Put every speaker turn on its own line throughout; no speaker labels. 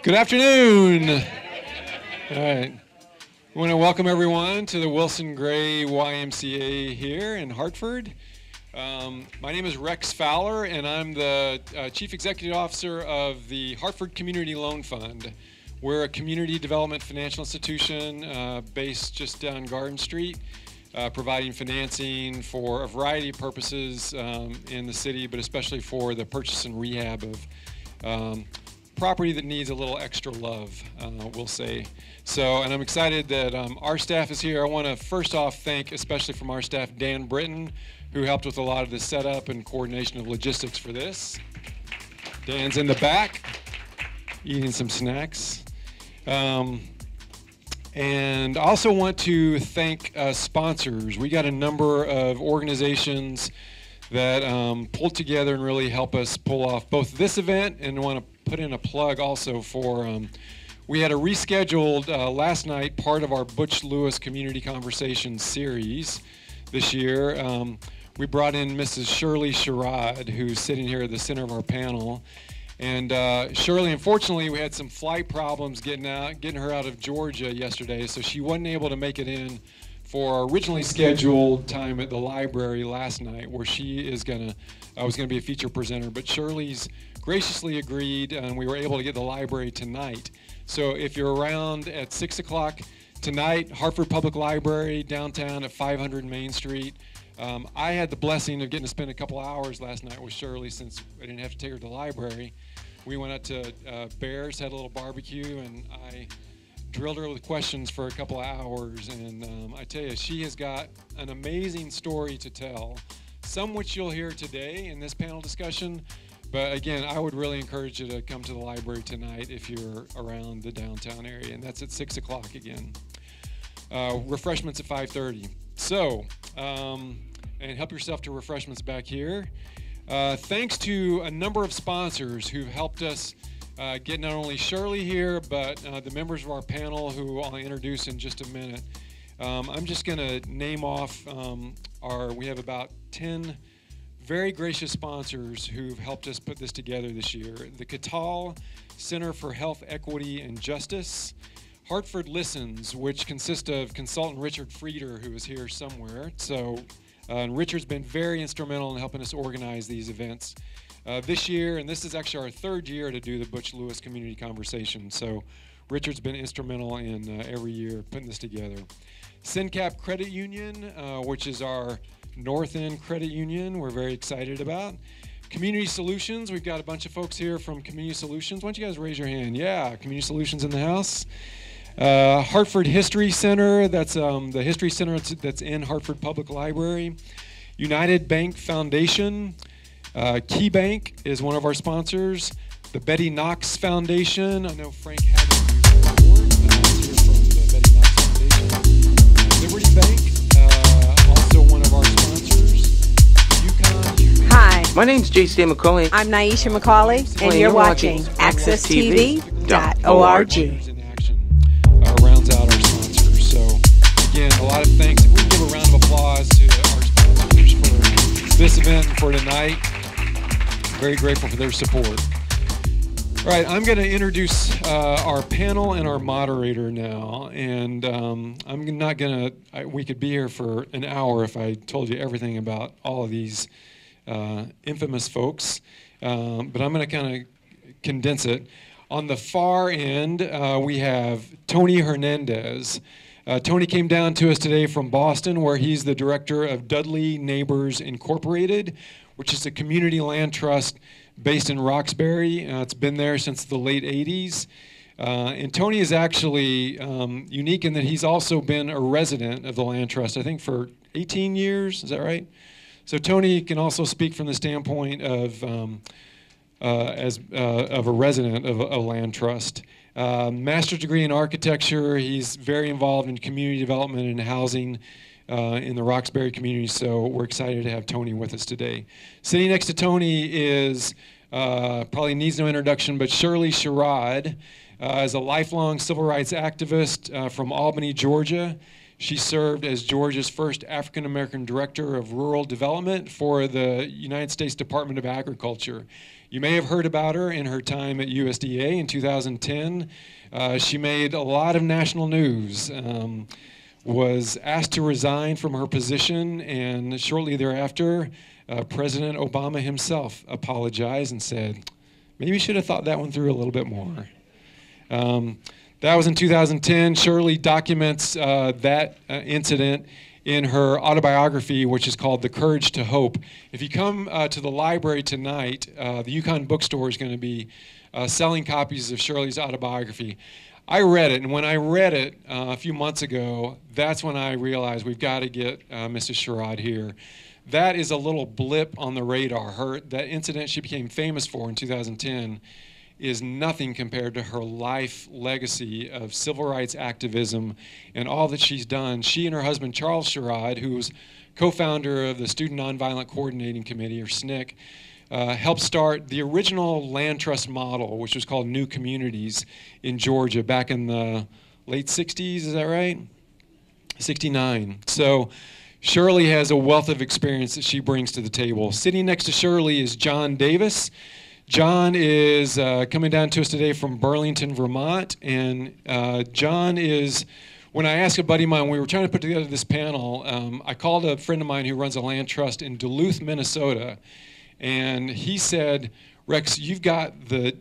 Good afternoon. All right. We want to welcome everyone to the Wilson Gray YMCA here in Hartford. My name is Rex Fowler, and I'm the Chief Executive Officer of the Hartford Community Loan Fund. We're a community development financial institution based just down Garden Street, providing financing for a variety of purposes in the city, but especially for the purchase and rehab of property that needs a little extra love, we'll say. So, and I'm excited that our staff is here. I want to first off thank, especially from our staff, Dan Britton, who helped with a lot of the setup and coordination of logistics for this. Dan's in the back, eating some snacks. And I also want to thank sponsors. We got a number of organizations that pulled together and really help us pull off both this event, and want to put in a plug also for, we had a rescheduled last night part of our Butch Lewis Community Conversations series this year. We brought in Mrs. Shirley Jones, who's sitting here at the center of our panel. And Shirley, unfortunately, we had some flight problems getting her out of Georgia yesterday, so she wasn't able to make it in for our originally scheduled time at the library last night, where she was going to be a feature presenter. But Shirley's graciously agreed, and we were able to get the library tonight. So if you're around at 6 o'clock tonight, Hartford Public Library, downtown at 500 Main Street. I had the blessing of getting to spend a couple hours last night with Shirley, since I didn't have to take her to the library. We went out to Bears, had a little barbecue, and I drilled her with questions for a couple of hours. And I tell you, she has got an amazing story to tell, some which you'll hear today in this panel discussion. But again, I would really encourage you to come to the library tonight if you're around the downtown area, and that's at 6 o'clock again. Refreshments at 5:30. So, and help yourself to refreshments back here. Thanks to a number of sponsors who've helped us get not only Shirley here, but the members of our panel, who I'll introduce in just a minute. I'm just going to name off we have about 10 very gracious sponsors who've helped us put this together this year. The Catal Center for Health, Equity, and Justice. Hartford Listens, which consists of consultant Richard Frieder, who is here somewhere. So, and Richard's been very instrumental in helping us organize these events this year, and this is actually our third year to do the Butch Lewis Community Conversation. So Richard's been instrumental in every year putting this together. SynCap Credit Union, which is our North End Credit Union, we're very excited about. Community Solutions, we've got a bunch of folks here from Community Solutions. Why don't you guys raise your hand? Yeah, Community Solutions in the house. Hartford History Center, that's the History Center that's in Hartford Public Library. United Bank Foundation. Key Bank is one of our sponsors. The Betty Knox Foundation, I know Frank had it before. Here from the Betty Knox Foundation. Liberty Bank, also one of our sponsors. UConn.
Hi, my name's J.C. McCauley.
I'm Naisha McCauley, and you're watching AccessTV.org.
Rounds out our sponsors. So again, a lot of thanks. If we can give a round of applause to our sponsors for this event and for tonight. Very grateful for their support. All right, I'm going to introduce our panel and our moderator now. And I'm not going to, we could be here for an hour if I told you everything about all of these infamous folks. But I'm going to kind of condense it. On the far end, we have Tony Hernandez. Tony came down to us today from Boston, where he's the director of Dudley Neighbors Incorporated, which is a community land trust based in Roxbury. It's been there since the late 80s. And Tony is actually unique in that he's also been a resident of the land trust, I think for 18 years, is that right? So Tony can also speak from the standpoint of a resident of a land trust. Master's degree in architecture. He's very involved in community development and housing in the Roxbury community, so we're excited to have Tony with us today. Sitting next to Tony is, probably needs no introduction, but Shirley Jones is a lifelong civil rights activist from Albany, Georgia. She served as Georgia's first African-American Director of Rural Development for the United States Department of Agriculture. You may have heard about her in her time at USDA in 2010. She made a lot of national news, was asked to resign from her position, and shortly thereafter, President Obama himself apologized and said, maybe you should have thought that one through a little bit more. That was in 2010. Shirley documents that incident in her autobiography, which is called The Courage to Hope. If you come to the library tonight, the Yukon Bookstore is going to be selling copies of Shirley's autobiography. I read it, and when I read it a few months ago, that's when I realized we've got to get Mrs. Sherrod here. That is a little blip on the radar. That incident she became famous for in 2010 is nothing compared to her life legacy of civil rights activism and all that she's done. She and her husband, Charles Sherrod, who was co-founder of the Student Nonviolent Coordinating Committee, or SNCC, helped start the original land trust model, which was called New Communities in Georgia back in the late 60s, is that right? 69. So Shirley has a wealth of experience that she brings to the table. Sitting next to Shirley is John Davis. John is coming down to us today from Burlington, Vermont, and John is, when I asked a buddy of mine, we were trying to put together this panel, I called a friend of mine who runs a land trust in Duluth, Minnesota, and he said, Rex, you've got the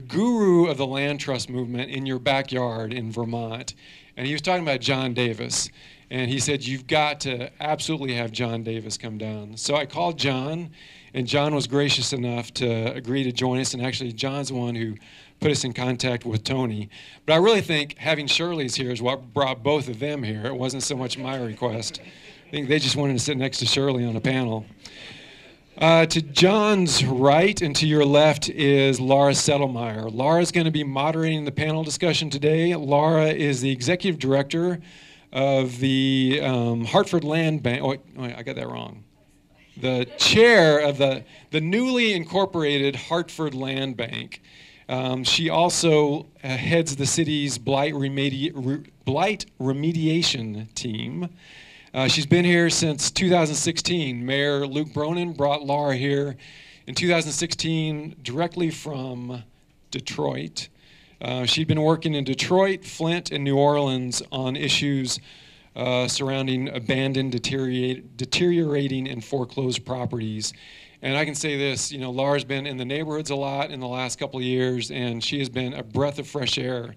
guru of the land trust movement in your backyard in Vermont, and he was talking about John Davis, and he said, you've got to absolutely have John Davis come down. So I called John, and John was gracious enough to agree to join us, and actually John's the one who put us in contact with Tony. But I really think having Shirley's here is what brought both of them here. It wasn't so much my request. I think they just wanted to sit next to Shirley on a panel. To John's right and to your left is Laura Settlemyer. Laura's going to be moderating the panel discussion today. Laura is the executive director of the Hartford Land Bank. Oh, wait, I got that wrong. The chair of the newly incorporated Hartford Land Bank. She also heads the city's Blight Remediation Team. She's been here since 2016. Mayor Luke Bronin brought Laura here in 2016 directly from Detroit. She'd been working in Detroit, Flint, and New Orleans on issues surrounding abandoned, deteriorating, and foreclosed properties. And I can say this, Laura's been in the neighborhoods a lot in the last couple of years, and she has been a breath of fresh air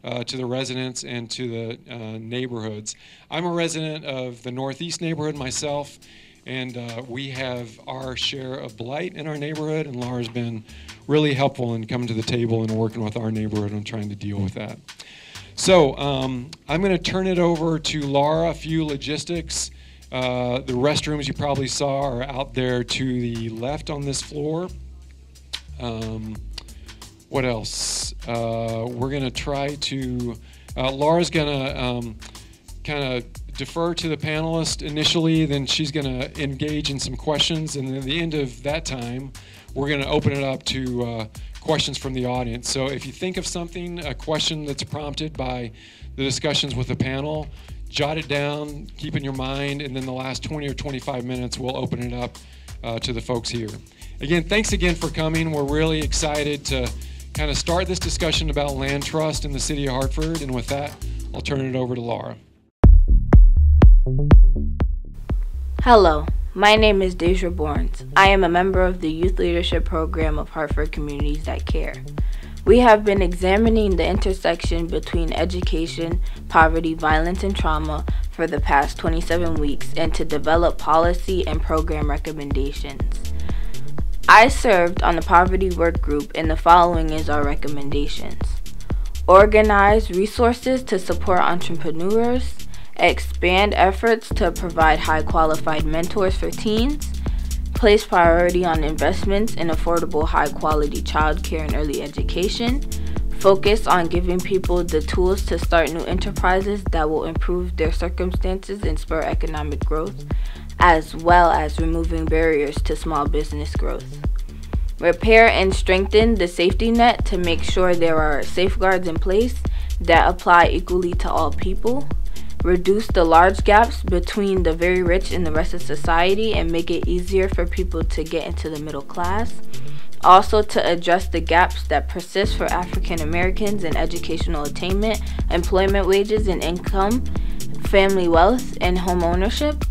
to the residents and to the neighborhoods. I'm a resident of the Northeast neighborhood myself, and we have our share of blight in our neighborhood, and Laura's been really helpful in coming to the table and working with our neighborhood on trying to deal with that. So I'm going to turn it over to Laura. A few logistics. The restrooms you probably saw are out there to the left on this floor. What else? We're going to try to, Laura's going to kind of defer to the panelists initially, then she's going to engage in some questions, and then at the end of that time, we're going to open it up to questions from the audience. So if you think of something, a question that's prompted by the discussions with the panel, jot it down, keep in your mind, and then the last 20 or 25 minutes, we'll open it up to the folks here. Again, thanks again for coming. We're really excited to kind of start this discussion about land trust in the city of Hartford, and with that, I'll turn it over to Laura.
Hello, my name is Digby Barnes. I am a member of the Youth Leadership Program of Hartford Communities That Care. We have been examining the intersection between education, poverty, violence, and trauma for the past 27 weeks and to develop policy and program recommendations. I served on the poverty work group, and the following is our recommendations. Organize resources to support entrepreneurs, expand efforts to provide high-qualified mentors for teens, place priority on investments in affordable, high-quality childcare and early education, focus on giving people the tools to start new enterprises that will improve their circumstances and spur economic growth, as well as removing barriers to small business growth. Repair and strengthen the safety net to make sure there are safeguards in place that apply equally to all people. reduce the large gaps between the very rich and the rest of society and make it easier for people to get into the middle class. Also to address the gaps that persist for African Americans in educational attainment, employment wages and income, family wealth and home ownership,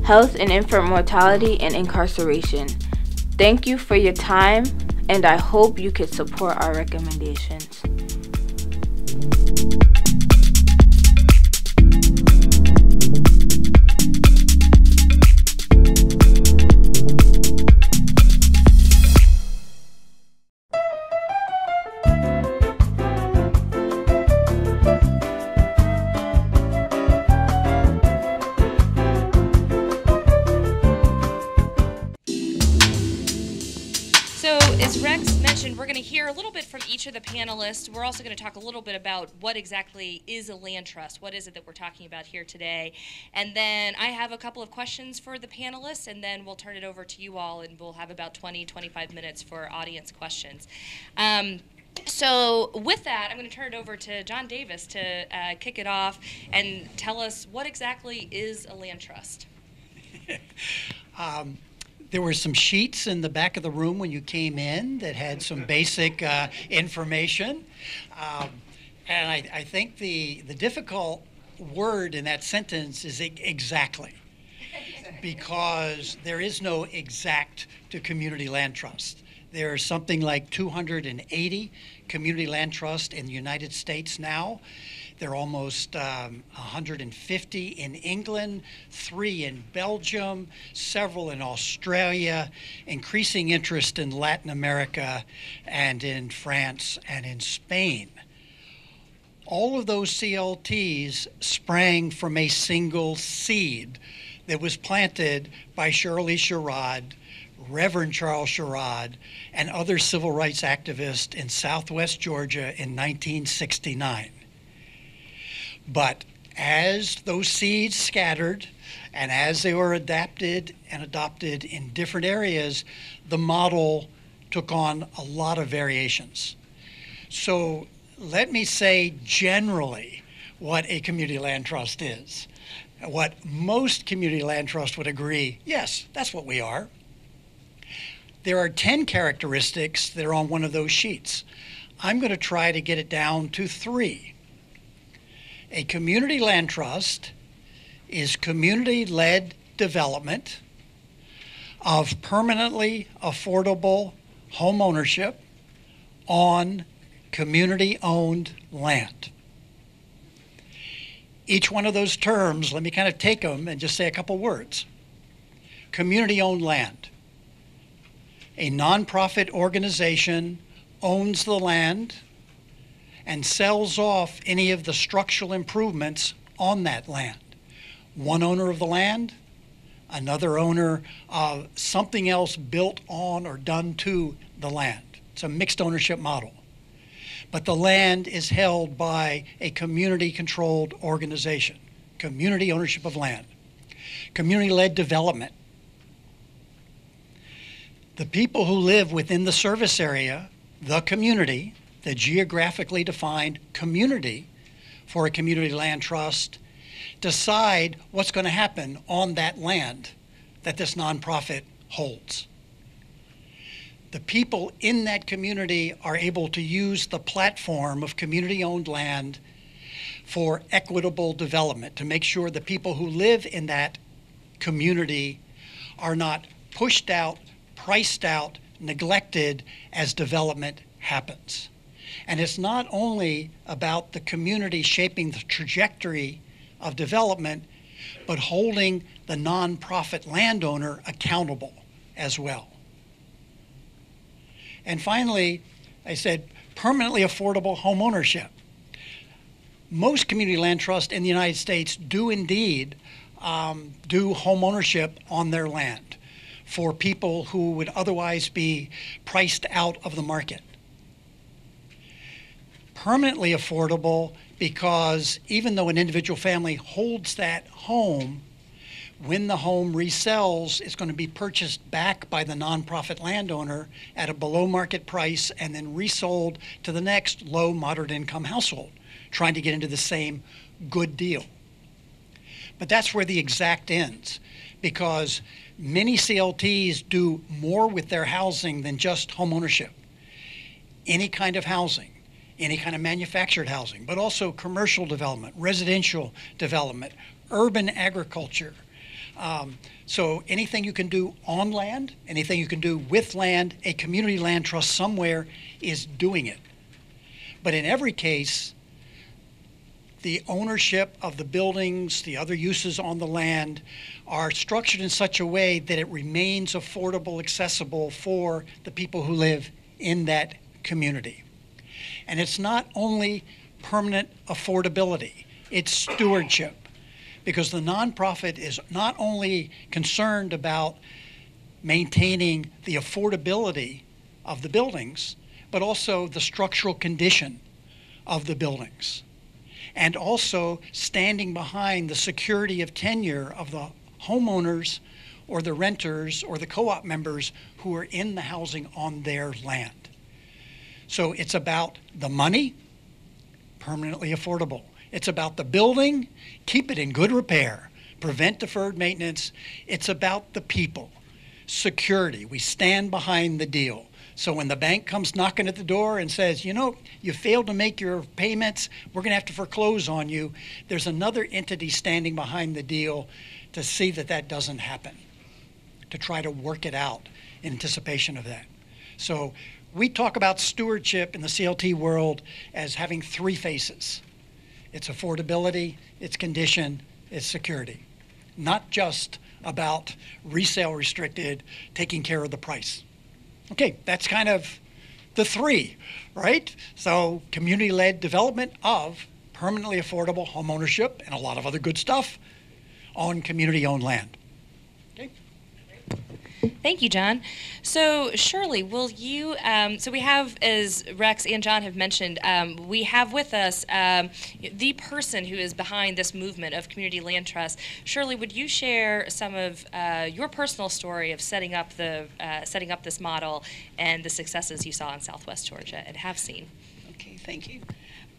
health and infant mortality, and incarceration. Thank you for your time, and I hope you could support our recommendations.
As Rex mentioned, we're going to hear a little bit from each of the panelists. We're also going to talk a little bit about what exactly is a land trust. What is it that we're talking about here today? And then I have a couple of questions for the panelists, and then we'll turn it over to you all, and we'll have about 20-25 minutes for audience questions. So with that, I'm going to turn it over to John Davis to kick it off and tell us what exactly is a land trust.
There were some sheets in the back of the room when you came in that had some basic information. And I think the difficult word in that sentence is exactly, because there is no exact to community land trust. There are something like 280 community land trusts in the United States now. There are almost 150 in England, 3 in Belgium, several in Australia, increasing interest in Latin America and in France and in Spain. All of those CLTs sprang from a single seed that was planted by Shirley Sherrod, Reverend Charles Sherrod, and other civil rights activists in Southwest Georgia in 1969. But as those seeds scattered and as they were adapted and adopted in different areas, the model took on a lot of variations. So let me say generally what a community land trust is. What most community land trusts would agree, yes, that's what we are. There are 10 characteristics that are on one of those sheets. I'm going to try to get it down to 3. A community land trust is community-led development of permanently affordable home ownership on community-owned land. Each one of those terms, let me kind of take them and just say a couple words. Community-owned land. A nonprofit organization owns the land and sells off any of the structural improvements on that land. One owner of the land, another owner of something else built on or done to the land. It's a mixed ownership model. But the land is held by a community-controlled organization, community ownership of land. Community-led development. The people who live within the service area, the community, the geographically defined community for a community land trust, decide what's going to happen on that land that this nonprofit holds. The people in that community are able to use the platform of community-owned land for equitable development, to make sure the people who live in that community are not pushed out, priced out, neglected as development happens. And it's not only about the community shaping the trajectory of development, but holding the nonprofit landowner accountable as well. And finally, I said permanently affordable home ownership. Most community land trusts in the United States do indeed do home ownership on their land for people who would otherwise be priced out of the market. Permanently affordable because even though an individual family holds that home, when the home resells, it's going to be purchased back by the nonprofit landowner at a below market price and then resold to the next low moderate income household, trying to get into the same good deal. But that's where the exact ends, because many CLTs do more with their housing than just home ownership. Any kind of housing, any kind of manufactured housing, but also commercial development, residential development, urban agriculture. So anything you can do on land, anything you can do with land, a community land trust somewhere is doing it. But in every case, the ownership of the buildings, the other uses on the land are structured in such a way that it remains affordable, accessible for the people who live in that community. And it's not only permanent affordability, it's stewardship. Because the nonprofit is not only concerned about maintaining the affordability of the buildings, but also the structural condition of the buildings. And also standing behind the security of tenure of the homeowners or the renters or the co-op members who are in the housing on their land. So it's about the money, permanently affordable. It's about the building, keep it in good repair, prevent deferred maintenance. It's about the people, security. We stand behind the deal. So when the bank comes knocking at the door and says, you know, you failed to make your payments, we're going to have to foreclose on you, there's another entity standing behind the deal to see that that doesn't happen, to try to work it out in anticipation of that. So we talk about stewardship in the CLT world as having three faces. It's affordability, it's condition, it's security. Not just about resale restricted, taking care of the price. Okay, that's kind of the three, right? So community-led development of permanently affordable home ownership and a lot of other good stuff on community-owned land. Okay.
Thank you, John. So, Shirley, will you, so we have, as Rex and John have mentioned, we have with us the person who is behind this movement of community land trust. Shirley, would you share some of your personal story of setting up this model and the successes you saw in Southwest Georgia and have seen?
Okay, thank you.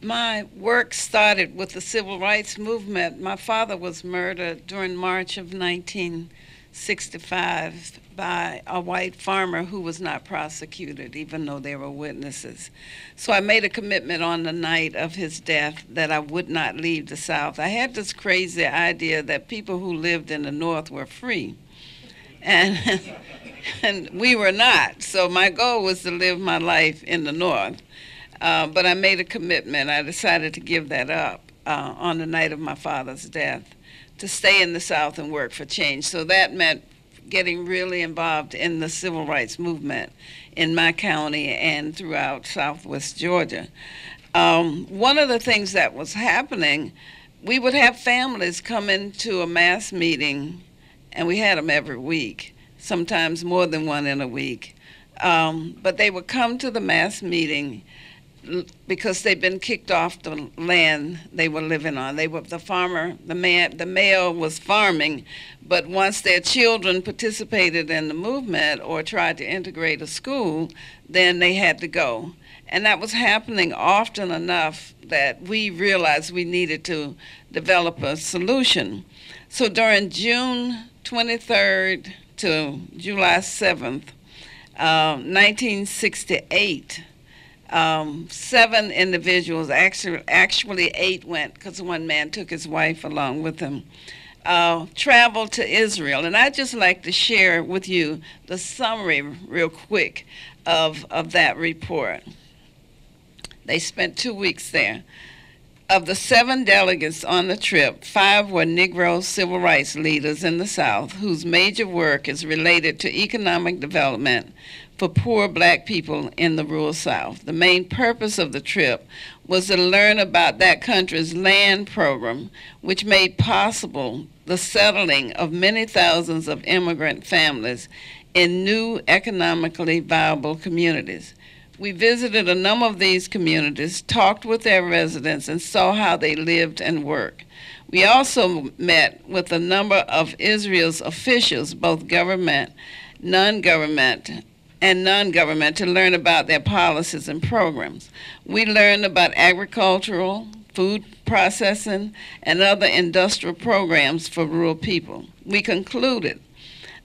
My work started with the civil rights movement. My father was murdered during March of 1965 by a white farmer who was not prosecuted, even though there were witnesses. So I made a commitment on the night of his death that I would not leave the South. I had this crazy idea that people who lived in the North were free, and we were not. So my goal was to live my life in the North. But I made a commitment. I decided to give that up on the night of my father's death, to stay in the South and work for change. So that meant getting really involved in the civil rights movement in my county and throughout Southwest Georgia. One of the things that was happening, we would have families come into a mass meeting, and we had them every week, sometimes more than one in a week. But they would come to the mass meeting because they'd been kicked off the land they were living on. They were the farmer, the male was farming, but once their children participated in the movement or tried to integrate a school, then they had to go. And that was happening often enough that we realized we needed to develop a solution. So during June 23rd to July 7th, 1968, 7 individuals, actually 8 went, because one man took his wife along with him, traveled to Israel. And I'd just like to share with you the summary real quick of that report. They spent 2 weeks there. Of the 7 delegates on the trip, 5 were Negro civil rights leaders in the South whose major work is related to economic development for poor black people in the rural South. The main purpose of the trip was to learn about that country's land program, which made possible the settling of many thousands of immigrant families in new economically viable communities. We visited a number of these communities, talked with their residents, and saw how they lived and worked. We also met with a number of Israel's officials, both government, non-government, to learn about their policies and programs. We learned about agricultural, food processing, and other industrial programs for rural people. We concluded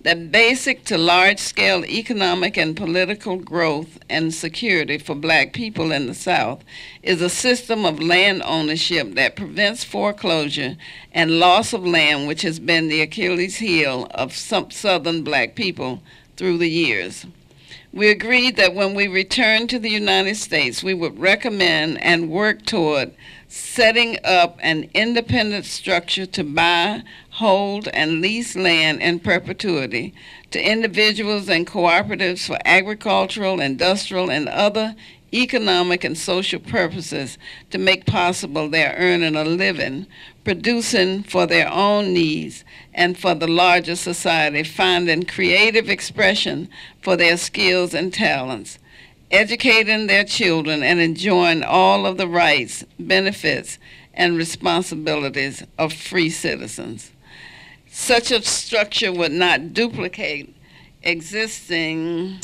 that basic to large-scale economic and political growth and security for black people in the South is a system of land ownership that prevents foreclosure and loss of land, which has been the Achilles heel of some Southern black people through the years. We agreed that when we returned to the United States, we would recommend and work toward setting up an independent structure to buy, hold, and lease land in perpetuity to individuals and cooperatives for agricultural, industrial, and other economic and social purposes to make possible their earning a living, producing for their own needs and for the larger society, finding creative expression for their skills and talents, educating their children, and enjoying all of the rights, benefits, and responsibilities of free citizens. Such a structure would not duplicate existing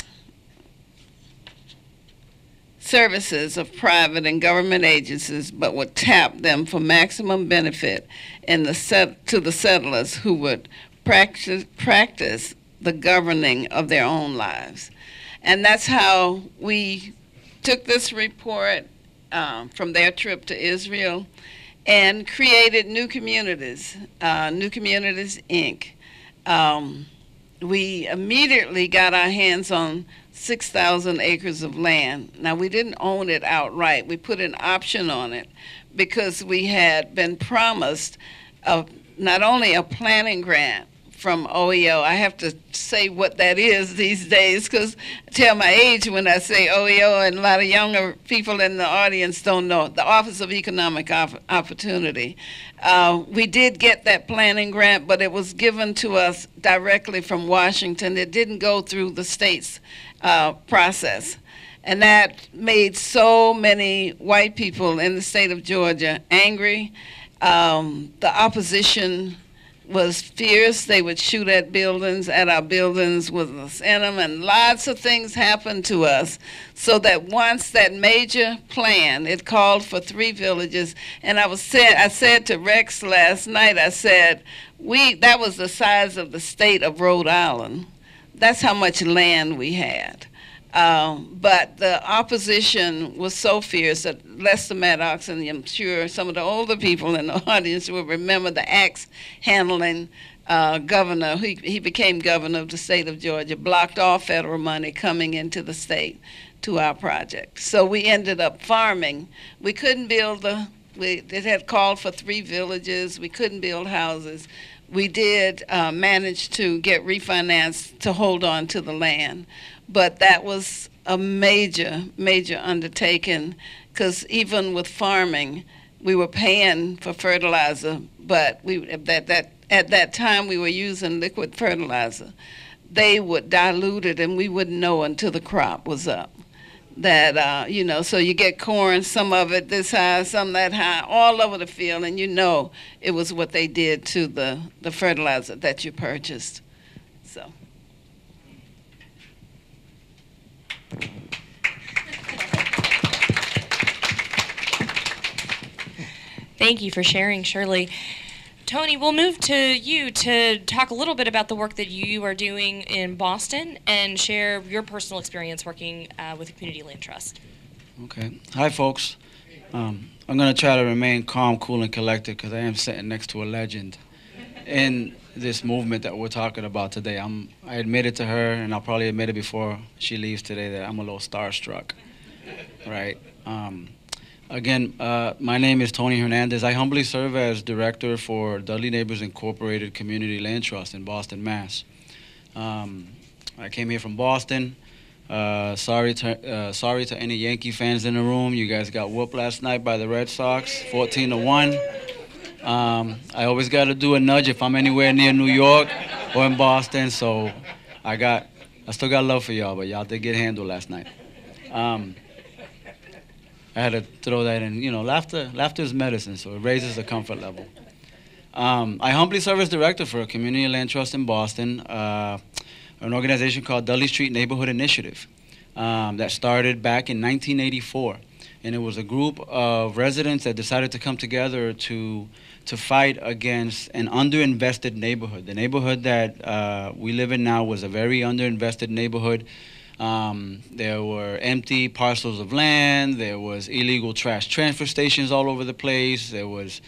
services of private and government agencies, but would tap them for maximum benefit to the settlers who would practice the governing of their own lives. And that's how we took this report from their trip to Israel and created New Communities, New Communities, Inc. We immediately got our hands on 6,000 acres of land. Now, we didn't own it outright. We put an option on it because we had been promised not only a planning grant from OEO. I have to say what that is these days because I tell my age when I say OEO, and a lot of younger people in the audience don't know, the Office of Economic Opportunity. We did get that planning grant, but it was given to us directly from Washington. It didn't go through the state's process. And that made so many white people in the state of Georgia angry. The opposition was fierce. They would shoot at our buildings with us in them, and lots of things happened to us. So that once that major plan, it called for 3 villages, and I said to Rex last night, I said, that was the size of the state of Rhode Island. That's how much land we had. But the opposition was so fierce that Lester Maddox, and I'm sure some of the older people in the audience will remember the axe handling governor. He became governor of the state of Georgia, blocked all federal money coming into the state to our project. So we ended up farming. We couldn't build it had called for 3 villages. We couldn't build houses. We did manage to get refinanced to hold on to the land. But that was a major, major undertaking because even with farming, we were paying for fertilizer, but at that time we were using liquid fertilizer. They would dilute it and we wouldn't know until the crop was up. So you get corn, some of it this high, some that high, all over the field, and it was what they did to the fertilizer that you purchased. So.
Thank you for sharing, Shirley. Tony, we'll move to you to talk a little bit about the work that you are doing in Boston and share your personal experience working with the Community Land Trust.
Okay. Hi, folks. I'm going to try to remain calm, cool, and collected because I am sitting next to a legend in this movement that we're talking about today. I admitted to her, and I'll probably admit it before she leaves today, that I'm a little starstruck, right? Again, my name is Tony Hernandez. I humbly serve as director for Dudley Neighbors Incorporated Community Land Trust in Boston, Mass. I came here from Boston. Sorry to any Yankee fans in the room. You guys got whooped last night by the Red Sox, 14-1. I always got to do a nudge if I'm anywhere near New York or in Boston, so I still got love for y'all, but y'all did get handled last night. I had to throw that in. Laughter is medicine, so it raises the comfort level. I humbly serve as director for a Community Land Trust in Boston, an organization called Dudley Street Neighborhood Initiative that started back in 1984. and it was a group of residents that decided to come together to fight against an underinvested neighborhood. The neighborhood that we live in now was a very underinvested neighborhood. There were empty parcels of land. There was illegal trash transfer stations all over the place. There was,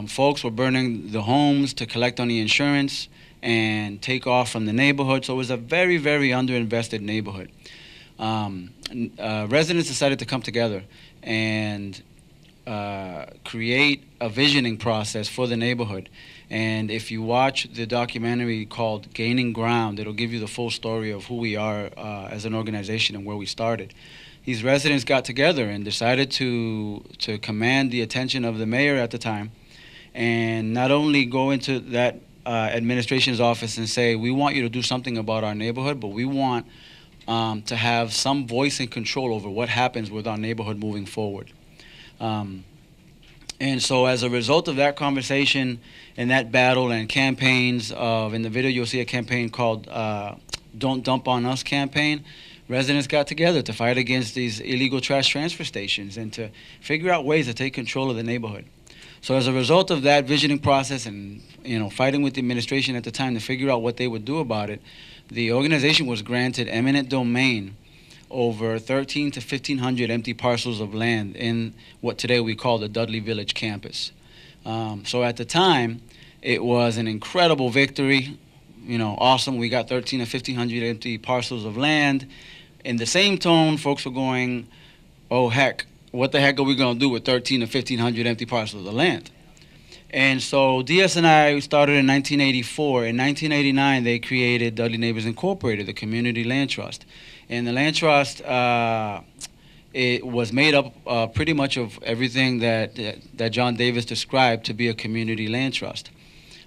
folks were burning the homes to collect on the insurance and take off from the neighborhood. So it was a very, very underinvested neighborhood. Residents decided to come together and create a visioning process for the neighborhood. And if you watch the documentary called Gaining Ground, it'll give you the full story of who we are as an organization and where we started. These residents got together and decided to command the attention of the mayor at the time, and not only go into that administration's office and say, we want you to do something about our neighborhood, but we want to have some voice and control over what happens with our neighborhood moving forward. And so as a result of that conversation and that battle and campaigns in the video you'll see a campaign called Don't Dump on Us campaign, residents got together to fight against these illegal trash transfer stations and to figure out ways to take control of the neighborhood. So as a result of that visioning process and fighting with the administration at the time to figure out what they would do about it, the organization was granted eminent domain over 1,300 to 1,500 empty parcels of land in what today we call the Dudley Village campus. So at the time, it was an incredible victory. Awesome. We got 1,300 to 1,500 empty parcels of land. In the same tone, folks were going, oh, heck, what the heck are we going to do with 1,300 to 1,500 empty parcels of land? And so DS and I started in 1984. In 1989, they created Dudley Neighbors Incorporated, the Community Land Trust. And the land trust, it was made up pretty much of everything that John Davis described to be a community land trust.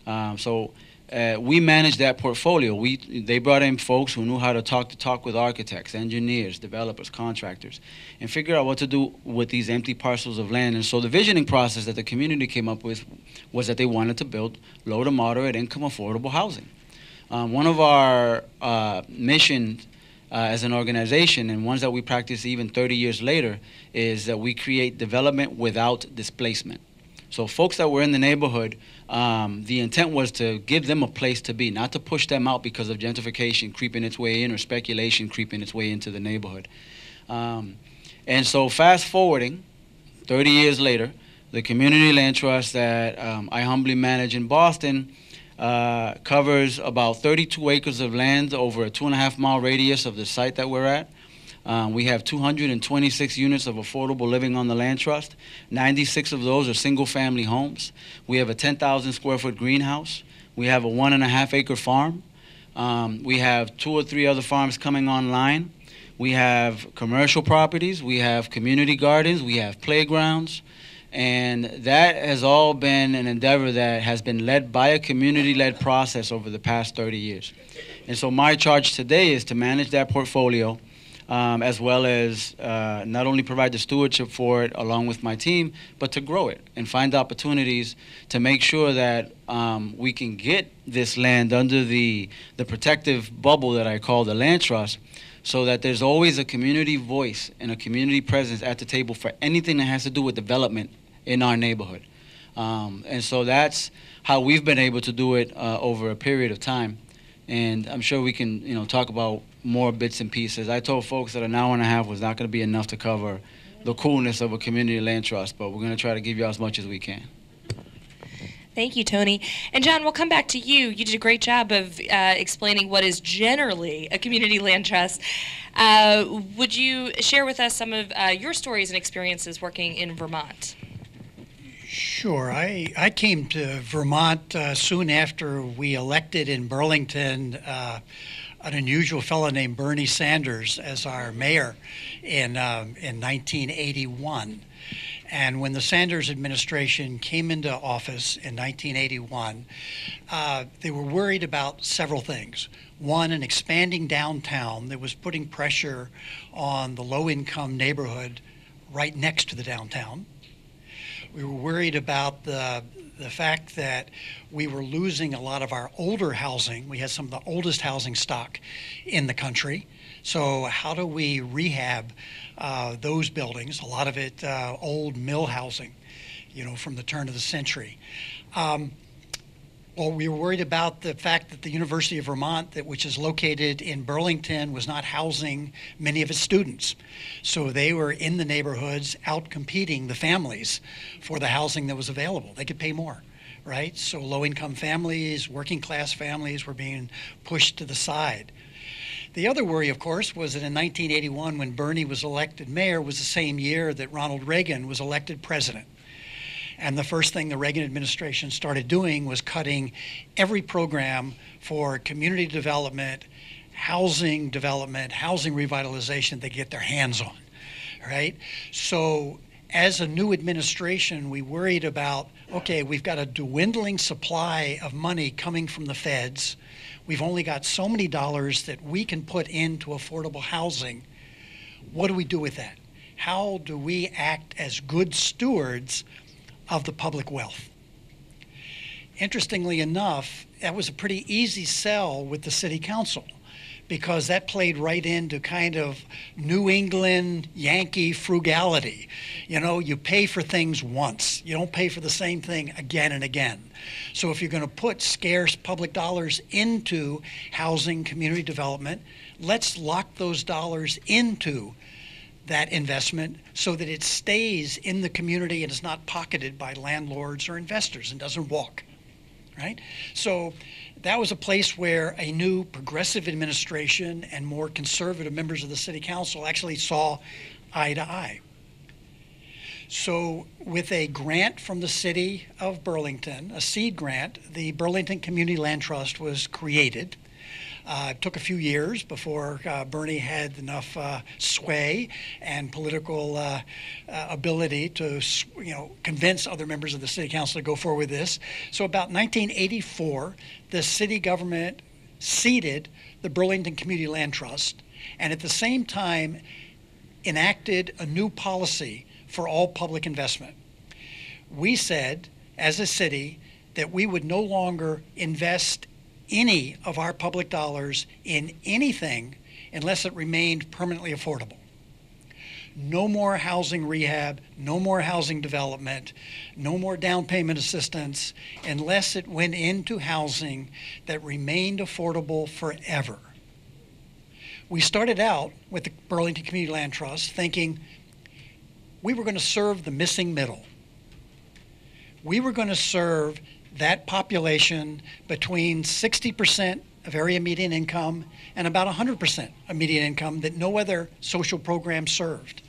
We managed that portfolio. They brought in folks who knew how to talk with architects, engineers, developers, contractors, and figure out what to do with these empty parcels of land. And so the visioning process that the community came up with was that they wanted to build low to moderate income affordable housing. One of our missions as an organization, and ones that we practice even 30 years later, is that we create development without displacement. So folks that were in the neighborhood, the intent was to give them a place to be, not to push them out because of gentrification creeping its way in or speculation creeping its way into the neighborhood. And so fast forwarding, 30 years later, the Community Land Trust that I humbly manage in Boston covers about 32 acres of land over a 2.5-mile radius of the site that we're at. We have 226 units of affordable living on the land trust. 96 of those are single-family homes. We have a 10,000 square foot greenhouse. We have a 1.5 acre farm. We have 2 or 3 other farms coming online. We have commercial properties. We have community gardens. We have playgrounds. And that has all been an endeavor that has been led by a community-led process over the past 30 years. And so my charge today is to manage that portfolio, as well as not only provide the stewardship for it along with my team, but to grow it and find opportunities to make sure that we can get this land under the protective bubble that I call the land trust, so that there's always a community voice and a community presence at the table for anything that has to do with development in our neighborhood. And so that's how we've been able to do it over a period of time. And I'm sure we can, talk about more bits and pieces. I told folks that an hour and a half was not going to be enough to cover the coolness of a community land trust, but we're going to try to give you as much as we can.
Thank you, Tony. And John, we'll come back to you. You did a great job of explaining what is generally a community land trust. Would you share with us some of your stories and experiences working in Vermont?
Sure. I came to Vermont soon after we elected in Burlington an unusual fellow named Bernie Sanders as our mayor in 1981. And when the Sanders administration came into office in 1981, they were worried about several things. One, an expanding downtown that was putting pressure on the low-income neighborhood right next to the downtown. We were worried about the fact that we were losing a lot of our older housing. We had some of the oldest housing stock in the country. So how do we rehab those buildings? A lot of it old mill housing, from the turn of the century. Well, we were worried about the fact that the University of Vermont, which is located in Burlington, was not housing many of its students. So they were in the neighborhoods out competing the families for the housing that was available. They could pay more, right? So low-income families, working-class families were being pushed to the side. The other worry, of course, was that in 1981, when Bernie was elected mayor, was the same year that Ronald Reagan was elected president. And the first thing the Reagan administration started doing was cutting every program for community development, housing revitalization they could get their hands on, right? So as a new administration, we worried about, okay, we've got a dwindling supply of money coming from the feds. We've only got so many dollars that we can put into affordable housing. What do we do with that? How do we act as good stewards of the public wealth? Interestingly enough, that was a pretty easy sell with the city council, because that played right into kind of New England Yankee frugality. You pay for things once. You don't pay for the same thing again and again. So if you're going to put scarce public dollars into housing, community development, let's lock those dollars into that investment so that it stays in the community and is not pocketed by landlords or investors and doesn't walk, right? So that was a place where a new progressive administration and more conservative members of the city council actually saw eye to eye. So with a grant from the city of Burlington, a seed grant, the Burlington Community Land Trust was created. It took a few years before Bernie had enough sway and political ability to, convince other members of the city council to go forward with this. So about 1984, the city government seeded the Burlington Community Land Trust, and at the same time enacted a new policy for all public investment. We said, as a city, that we would no longer invest any of our public dollars in anything unless it remained permanently affordable. No more housing rehab, no more housing development, no more down payment assistance unless it went into housing that remained affordable forever. We started out with the Burlington Community Land Trust thinking we were going to serve the missing middle. We were going to serve that population between 60% of area median income and about 100% of median income that no other social program served.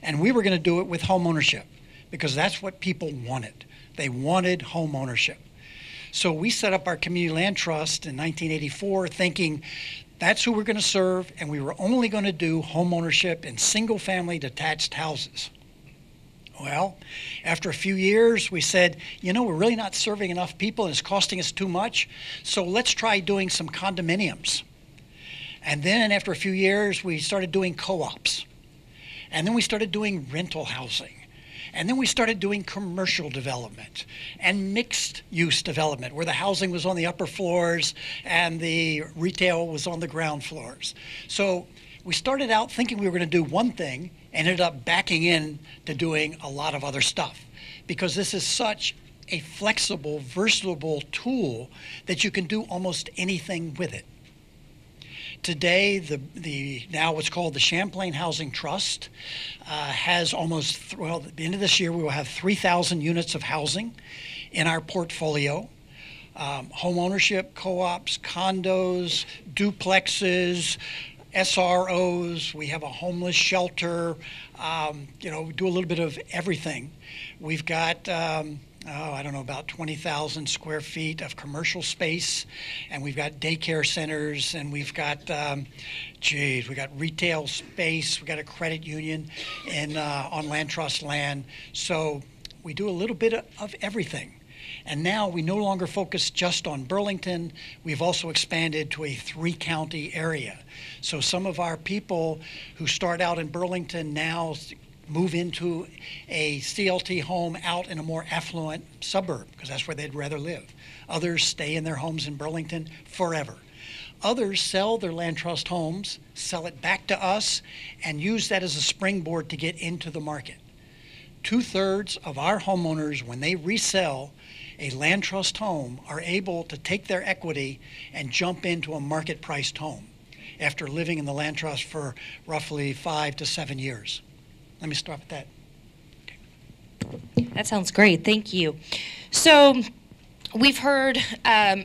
And we were going to do it with home ownership because that's what people wanted. They wanted home ownership. So we set up our community land trust in 1984 thinking that's who we're going to serve, and we were only going to do home ownership in single family detached houses. Well, after a few years, we said, we're really not serving enough people and it's costing us too much, so let's try doing some condominiums. And then after a few years, we started doing co-ops. And then we started doing rental housing. And then we started doing commercial development and mixed use development where the housing was on the upper floors and the retail was on the ground floors. So we started out thinking we were going to do one thing, ended up backing in to doing a lot of other stuff because this is such a flexible, versatile tool that you can do almost anything with it. Today, the now what's called the Champlain Housing Trust has almost, at the end of this year, we will have 3,000 units of housing in our portfolio. Home ownership, co-ops, condos, duplexes, SROs, we have a homeless shelter, we do a little bit of everything. We've got, about 20,000 square feet of commercial space, and we've got daycare centers, and we've got, we got retail space, we got a credit union on land trust land. So we do a little bit of everything. And now we no longer focus just on Burlington. We've also expanded to a 3-county area. So some of our people who start out in Burlington now move into a CLT home out in a more affluent suburb because that's where they'd rather live. Others stay in their homes in Burlington forever. Others sell their land trust homes, sell it back to us, and use that as a springboard to get into the market. 2/3 of our homeowners, when they resell a land trust home, are able to take their equity and jump into a market-priced home after living in the land trust for roughly 5 to 7 years. Let me start with that.
That sounds great. Thank you. So we've heard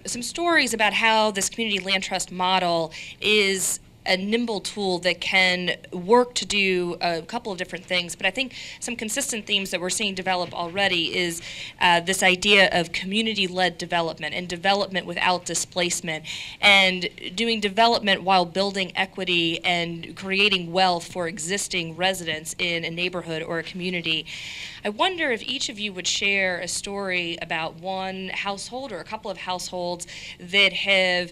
some stories about how this community land trust model is a nimble tool that can work to do a couple of different things. But I think some consistent themes that we're seeing develop already is this idea of community-led development and development without displacement, and doing development while building equity and creating wealth for existing residents in a neighborhood or a community. I wonder if each of you would share a story about one household or a couple of households that have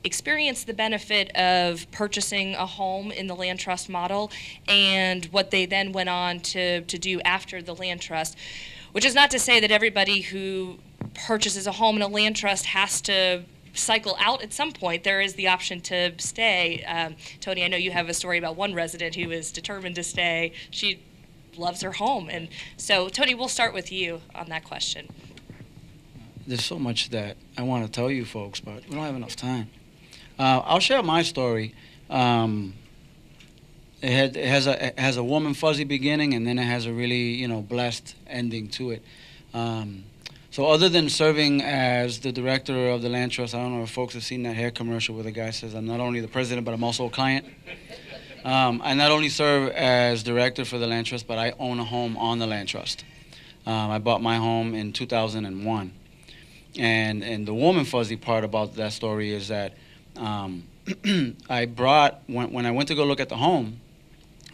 experienced the benefit of purchasing a home in the land trust model and what they then went on to do after the land trust, which is not to say that everybody who purchases a home in a land trust has to cycle out at some point. There is the option to stay. Tony, I know you have a story about one resident who is determined to stay. She loves her home. And so, Tony, we'll start with you on that question.
There's so much that I want to tell you folks, but we don't have enough time. I'll share my story. It has a warm and fuzzy beginning, and then it has a really blessed ending to it. So other than serving as the director of the land trust, I don't know if folks have seen that hair commercial where the guy says, "I'm not only the president, but I'm also a client." I not only serve as director for the land trust, but I own a home on the land trust. I bought my home in 2001, and the warm and fuzzy part about that story is that I brought, when I went to go look at the home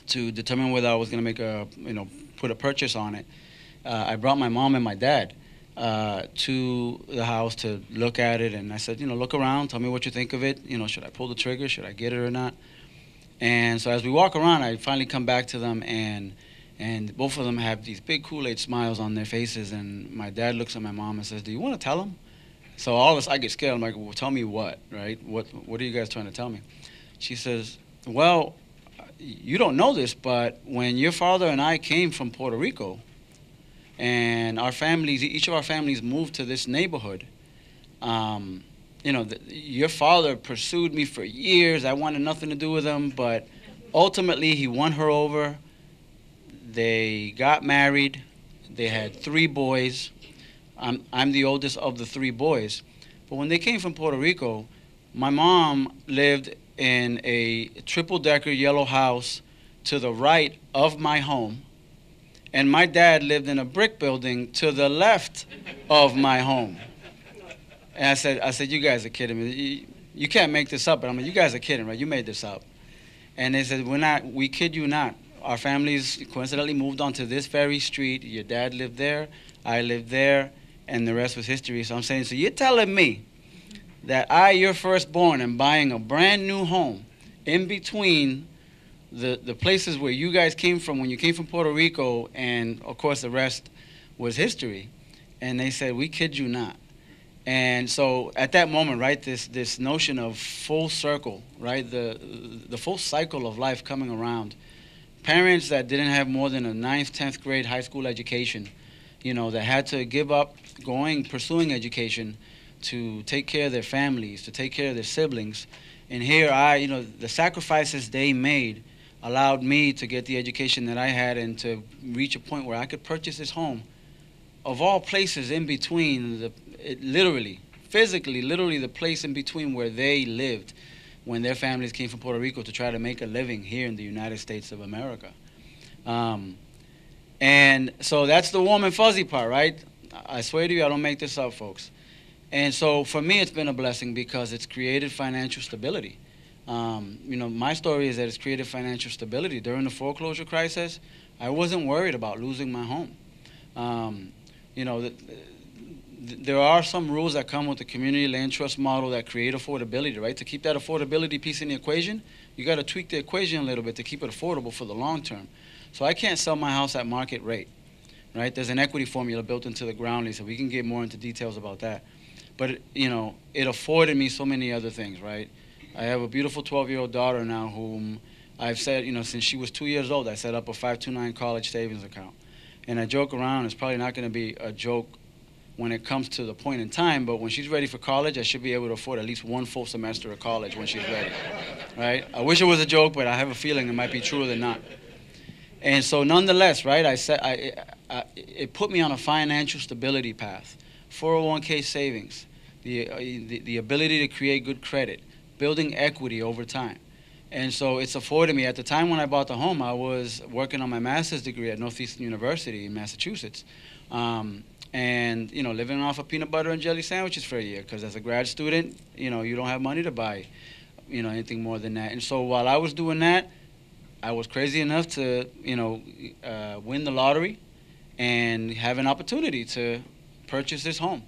to determine whether I was going to make put a purchase on it, I brought my mom and my dad to the house to look at it, and I said, look around, tell me what you think of it. Should I pull the trigger? Should I get it or not? And so as we walk around, I finally come back to them, and both of them have these big Kool-Aid smiles on their faces, and my dad looks at my mom and says, "Do you want to tell them?" So all of us, I get scared. I'm like, "Well, tell me what, right? What are you guys trying to tell me?" She says, "Well, you don't know this, but when your father and I came from Puerto Rico, and our families, each of our families moved to this neighborhood, your father pursued me for years. I wanted nothing to do with him, but ultimately he won her over. They got married. They had 3 boys. I'm the oldest of the 3 boys. But when they came from Puerto Rico, my mom lived in a triple-decker yellow house to the right of my home, and my dad lived in a brick building to the left of my home." And I said, "You guys are kidding me. You can't make this up." But I'm like, "You guys are kidding, right? You made this up." And they said, "We kid you not. Our families coincidentally moved onto this very street. Your dad lived there, I lived there, and the rest was history." So I'm saying, so you're telling me that your firstborn, am buying a brand new home in between the places where you guys came from when you came from Puerto Rico, and of course the rest was history. And they said, "We kid you not." And so at that moment, right, this notion of full circle, right, the full cycle of life coming around. Parents that didn't have more than a 9th, 10th grade high school education, that had to give up pursuing education to take care of their families, to take care of their siblings. And here the sacrifices they made allowed me to get the education that I had and to reach a point where I could purchase this home. Of all places in between, physically, the place in between where they lived when their families came from Puerto Rico to try to make a living here in the United States of America. And so that's the warm and fuzzy part, right? I swear to you, I don't make this up, folks. And so for me, it's been a blessing because it's created financial stability. My story is that it's created financial stability. During the foreclosure crisis, I wasn't worried about losing my home. There are some rules that come with the community land trust model that create affordability, right? To keep that affordability piece in the equation, you got to tweak the equation a little bit to keep it affordable for the long term. So I can't sell my house at market rate, right? There's an equity formula built into the ground lease, so we can get more into details about that. But, it afforded me so many other things, right? I have a beautiful 12-year-old daughter now whom I've said, since she was 2 years old, I set up a 529 college savings account. And I joke around, it's probably not going to be a joke when it comes to the point in time, but when she's ready for college, I should be able to afford at least one full semester of college when she's ready, right? I wish it was a joke, but I have a feeling it might be truer than not. And so nonetheless, right, it put me on a financial stability path. 401k savings, the ability to create good credit, building equity over time. And so it's afforded me. At the time when I bought the home, I was working on my master's degree at Northeastern University in Massachusetts. And, living off of peanut butter and jelly sandwiches for a year, because as a grad student, you don't have money to buy, anything more than that. And so while I was doing that, I was crazy enough to, win the lottery and have an opportunity to purchase this home.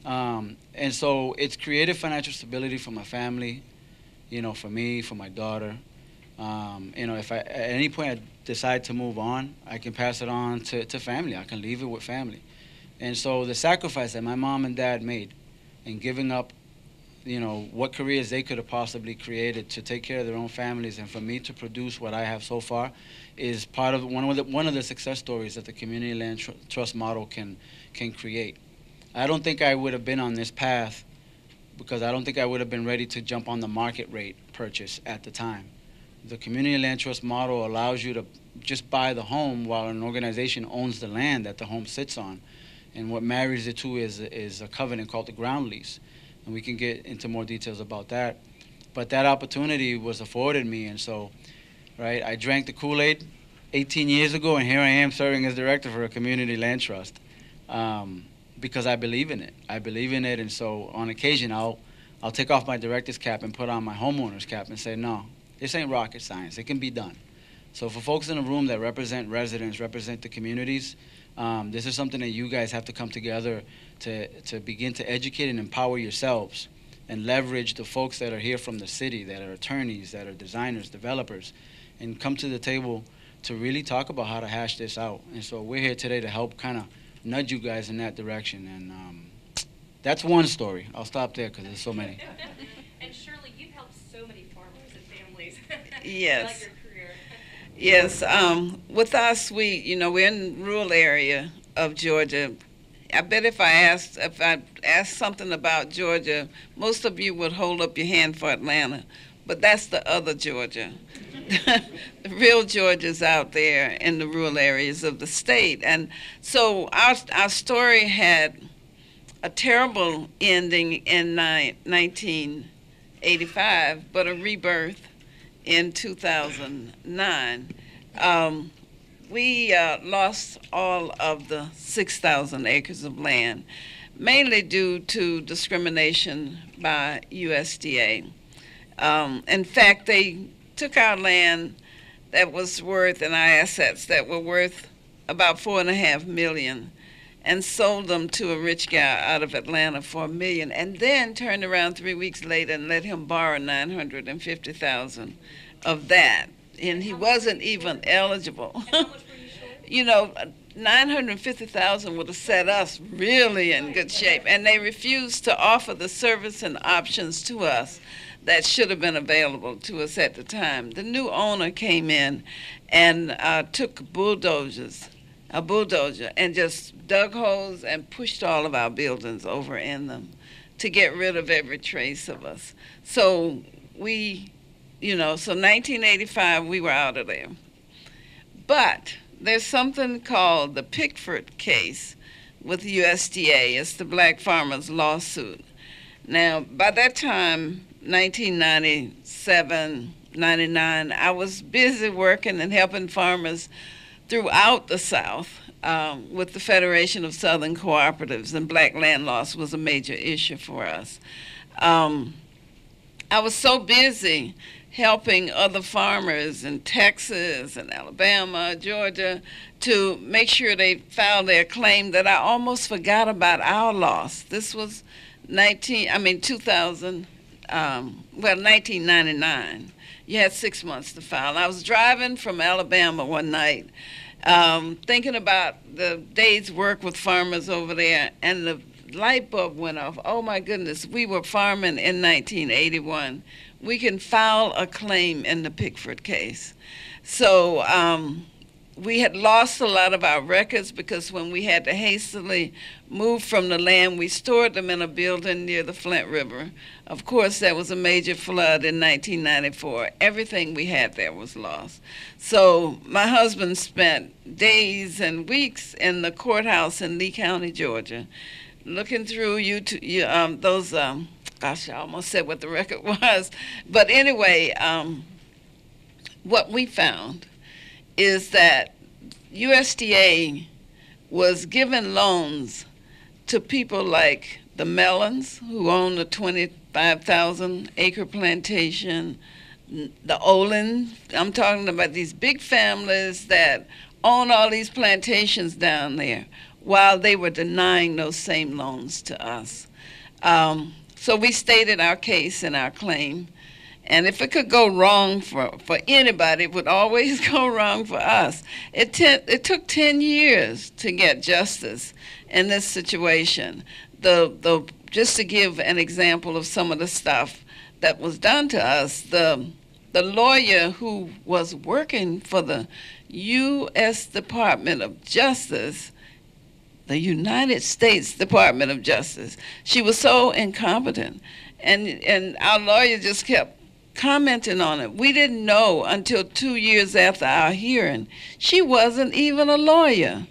And so it's created financial stability for my family, for me, for my daughter. If at any point I decide to move on, I can pass it on to family. I can leave it with family. And so the sacrifice that my mom and dad made in giving up, what careers they could have possibly created to take care of their own families and for me to produce what I have so far is part of one of the success stories that the community land trust model can create. I don't think I would have been on this path because I don't think I would have been ready to jump on the market rate purchase at the time. The community land trust model allows you to just buy the home while an organization owns the land that the home sits on. And what marries the two is a covenant called the ground lease. And we can get into more details about that. But that opportunity was afforded me, and so, right, I drank the Kool-Aid 18 years ago, and here I am serving as director for a community land trust because I believe in it. I believe in it, and so on occasion I'll take off my director's cap and put on my homeowner's cap and say, no, this ain't rocket science. It can be done. So for folks in the room that represent residents, represent the communities, this is something that you guys have to come together to begin to educate and empower yourselves and leverage the folks that are here from the city, that are attorneys, that are designers, developers, and come to the table to really talk about how to hash this out. And so we're here today to help kind of nudge you guys in that direction. And that's one story. I'll stop there because there's so many.
And Shirley, you've helped so many farmers and families.
Yes.
I like your career.
Yes, with us, we're in the rural area of Georgia. I bet if I asked something about Georgia, most of you would hold up your hand for Atlanta, but that's the other Georgia. The real Georgia's out there in the rural areas of the state. And so our story had a terrible ending in 1985, but a rebirth in 2009. We lost all of the 6,000 acres of land, mainly due to discrimination by USDA. In fact, they took our land that was worth, and our assets that were worth about $4.5 million, and sold them to a rich guy out of Atlanta for $1 million, and then turned around 3 weeks later and let him borrow $950,000 of that, and he wasn't even eligible. $950,000 would have set us really in good shape, and they refused to offer the service and options to us that should have been available to us at the time. The new owner came in and took a bulldozer, and just dug holes and pushed all of our buildings over in them to get rid of every trace of us. So so 1985, we were out of there. But there's something called the Pickford case with USDA. It's the black farmers lawsuit. Now, by that time, 1997, 99, I was busy working and helping farmers throughout the South with the Federation of Southern Cooperatives, and black land loss was a major issue for us. I was so busy helping other farmers in Texas and Alabama, Georgia, to make sure they filed their claim that I almost forgot about our loss. This was 1999. You had 6 months to file. I was driving from Alabama one night, thinking about the day's work with farmers over there, and the light bulb went off. Oh my goodness, we were farming in 1981. we can file a claim in the Pickford case. So we had lost a lot of our records because when we had to hastily move from the land, we stored them in a building near the Flint River. Of course, there was a major flood in 1994. Everything we had there was lost. So my husband spent days and weeks in the courthouse in Lee County, Georgia, looking through gosh, I almost said what the record was. But anyway, what we found is that USDA was giving loans to people like the Mellons, who own the 25,000 acre plantation, the Olin. I'm talking about these big families that own all these plantations down there, while they were denying those same loans to us. So we stated our case and our claim. And if it could go wrong for anybody, it would always go wrong for us. It took 10 years to get justice in this situation. Just to give an example of some of the stuff that was done to us, the lawyer who was working for the U.S. Department of Justice, the United States Department of Justice, she was so incompetent. And our lawyer just kept commenting on it. We didn't know until 2 years after our hearing. She wasn't even a lawyer.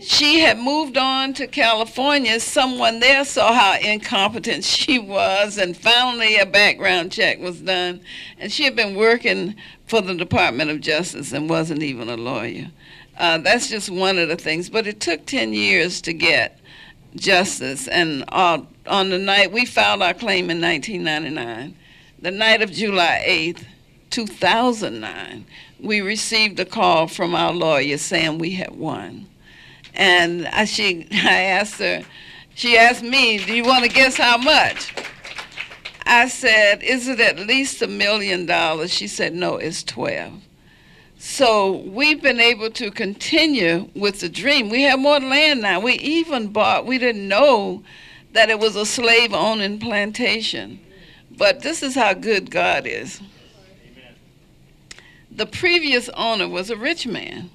She had moved on to California. Someone there saw how incompetent she was, and finally a background check was done. And she had been working for the Department of Justice and wasn't even a lawyer. That's just one of the things. But it took 10 years to get justice. And on the night, we filed our claim in 1999. The night of July 8th, 2009, we received a call from our lawyer saying we had won. And I asked her, she asked me, do you want to guess how much? I said, is it at least $1 million? She said, no, it's 12. So we've been able to continue with the dream. We have more land now. We even bought, we didn't know that it was a slave-owning plantation. But this is how good God is. Amen. The previous owner was a rich man.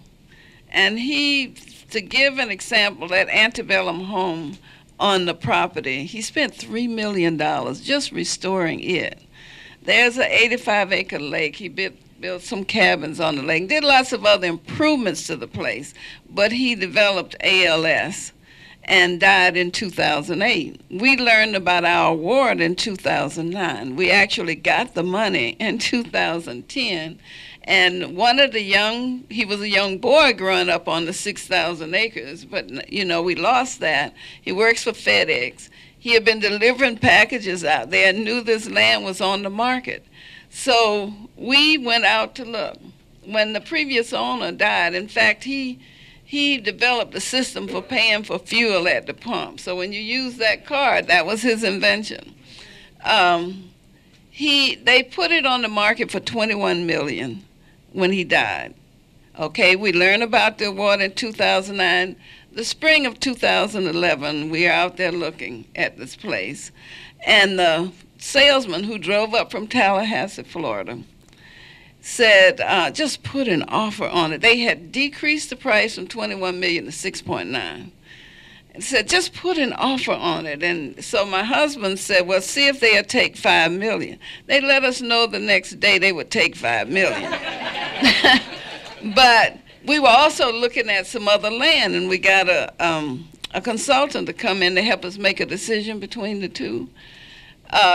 And to give an example, that antebellum home on the property, he spent $3 million just restoring it. There's an 85-acre lake. He built some cabins on the lake, did lots of other improvements to the place, but he developed ALS and died in 2008. We learned about our award in 2009. We actually got the money in 2010. And one of he was a young boy growing up on the 6,000 acres, but we lost that. He works for FedEx. He had been delivering packages out there and knew this land was on the market. So we went out to look. When the previous owner died, in fact, he developed a system for paying for fuel at the pump. So when you use that card, that was his invention. They put it on the market for $21 million when he died. Okay, we learned about the award in 2009. The spring of 2011, we are out there looking at this place. And the salesman who drove up from Tallahassee, Florida, said, just put an offer on it. They had decreased the price from $21 million to $6.9. And said, just put an offer on it. And so my husband said, well, see if they'll take $5 million. They let us know the next day they would take $5 million. But we were also looking at some other land, and we got a consultant to come in to help us make a decision between the two.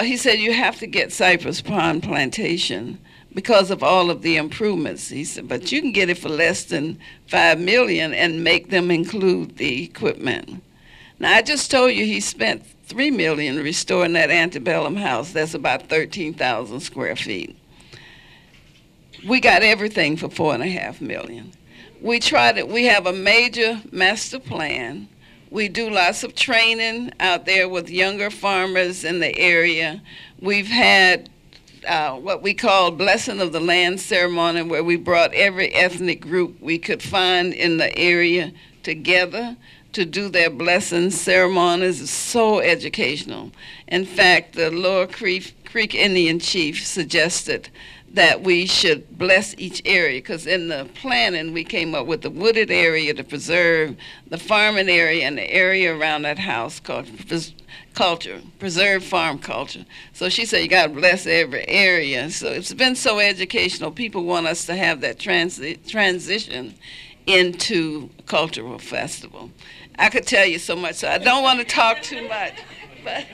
He said, you have to get Cypress Pond Plantation because of all of the improvements. He said, but you can get it for less than $5 million and make them include the equipment. Now, I just told you he spent $3 million restoring that antebellum house. That's about 13,000 square feet. We got everything for $4.5 million. We tried it. We have a major master plan. We do lots of training out there with younger farmers in the area. We've had what we call Blessing of the Land ceremony, where we brought every ethnic group we could find in the area together to do their blessing ceremonies is so educational. In fact, the Lower Creek Indian chief suggested that we should bless each area, because in the planning we came up with the wooded area to preserve, the farming area, and the area around that house called preserve farm culture. So she said you got to bless every area. So it's been so educational. People want us to have that transition into a cultural festival. I could tell you so much, so I don't want to talk too much. But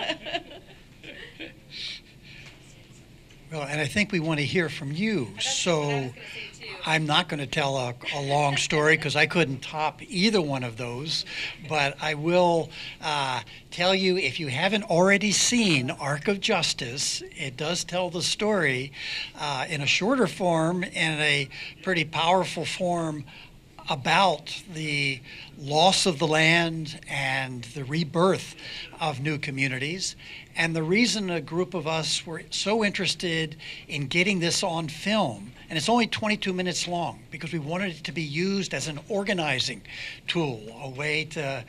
well, and I think we want to hear from you. So I'm not going to tell a long story because I couldn't top either one of those. But I will tell you, if you haven't already seen Arc of Justice, it does tell the story in a shorter form and a pretty powerful form about the loss of the land and the rebirth of new communities. And the reason a group of us were so interested in getting this on film, and it's only 22 minutes long, because we wanted it to be used as an organizing tool, a way to,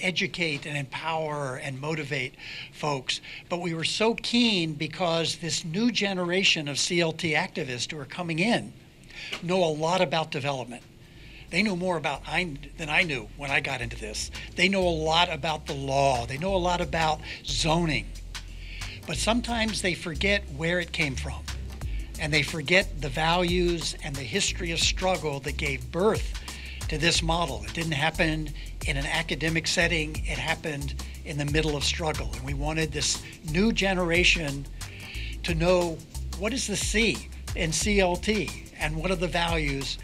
educate and empower and motivate folks. But we were so keen because this new generation of CLT activists who are coming in know a lot about development. They know more about than I knew when I got into this. They know a lot about the law. They know a lot about zoning. But sometimes they forget where it came from. And they forget the values and the history of struggle that gave birth to this model. It didn't happen in an academic setting. It happened in the middle of struggle. And we wanted this new generation to know, what is the C in CLT? And what are the values?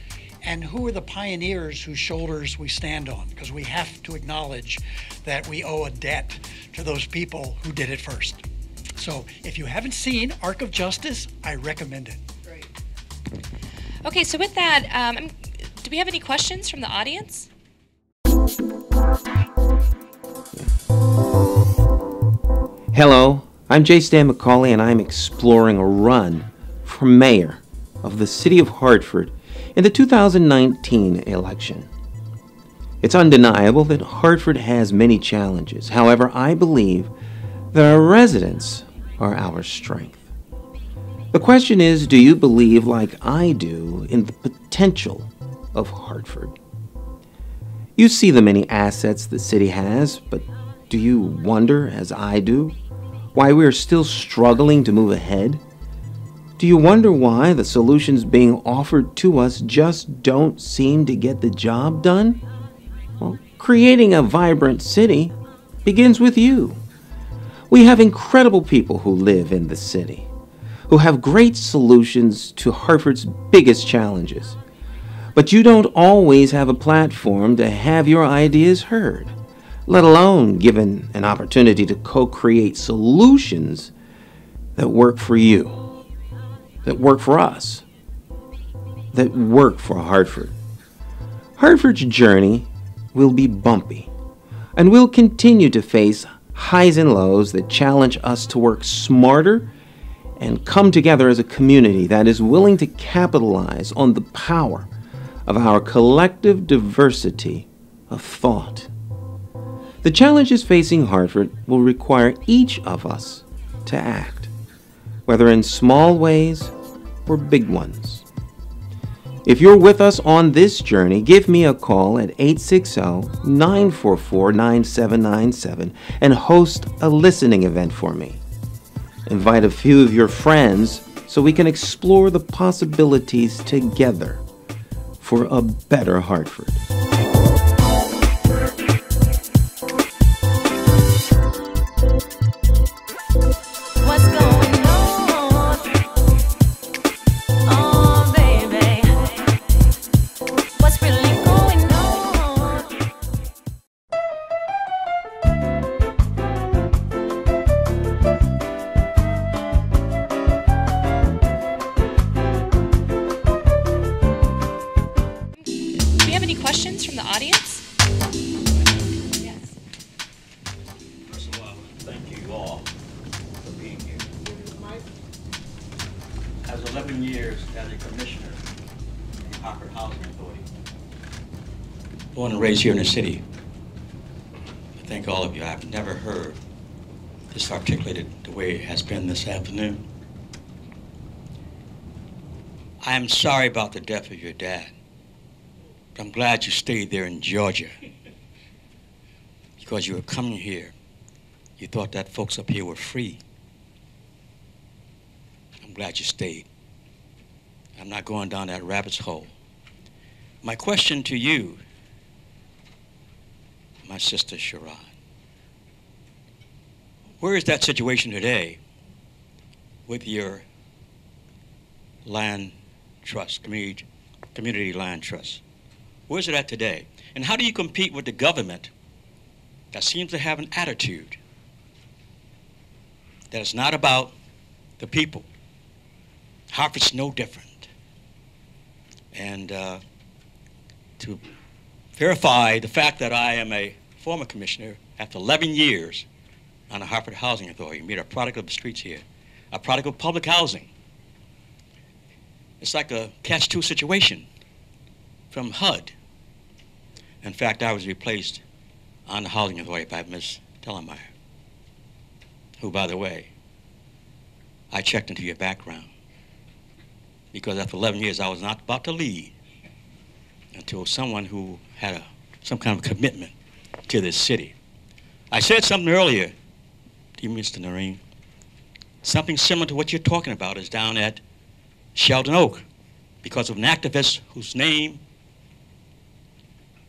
And who are the pioneers whose shoulders we stand on? Because we have to acknowledge that we owe a debt to those people who did it first. So if you haven't seen Arc of Justice, I recommend it.
Great. Okay, so with that, do we have any questions from the audience?
Hello, I'm J. Stan McCauley, and I'm exploring a run for mayor of the city of Hartford in the 2019 election. It's undeniable that Hartford has many challenges. However, I believe that our residents are our strength. The question is, do you believe, like I do, in the potential of Hartford? You see the many assets the city has, but do you wonder, as I do, why we are still struggling to move ahead? Do you wonder why the solutions being offered to us just don't seem to get the job done? Well, creating a vibrant city begins with you. We have incredible people who live in the city, who have great solutions to Hartford's biggest challenges. But you don't always have a platform to have your ideas heard, let alone given an opportunity to co-create solutions that work for you, that work for us, that work for Hartford. Hartford's journey will be bumpy, and we'll continue to face highs and lows that challenge us to work smarter and come together as a community that is willing to capitalize on the power of our collective diversity of thought. The challenges facing Hartford will require each of us to act, whether in small ways or big ones. If you're with us on this journey, give me a call at 860-944-9797 and host a listening event for me. Invite a few of your friends so we can explore the possibilities together for a better Hartford.
Questions from the audience? Yes.
First of all, thank you all for being here. As 11 years as a commissioner in the Hartford Housing Authority, born and raised here in the city, thank all of you. I've never heard this articulated the way it has been this afternoon. I am sorry about the death of your dad. But I'm glad you stayed there in Georgia. Because you were coming here, you thought that folks up here were free. I'm glad you stayed. I'm not going down that rabbit's hole. My question to you, my sister Sherrod, where is that situation today with your land trust, community land trust? Where is it at today? And how do you compete with the government that seems to have an attitude that is not about the people? Hartford's no different. And to verify the fact that I am a former commissioner after 11 years on the Hartford Housing Authority, we're a product of the streets here, a product of public housing. It's like a catch-2 situation from HUD. In fact, I was replaced on the Housing Authority by Ms. Settlemyer, who, by the way, I checked into your background because after 11 years, I was not about to leave until someone who had some kind of commitment to this city. I said something earlier to you, Mr. Noreen. Something similar to what you're talking about is down at Sheldon Oak because of an activist whose name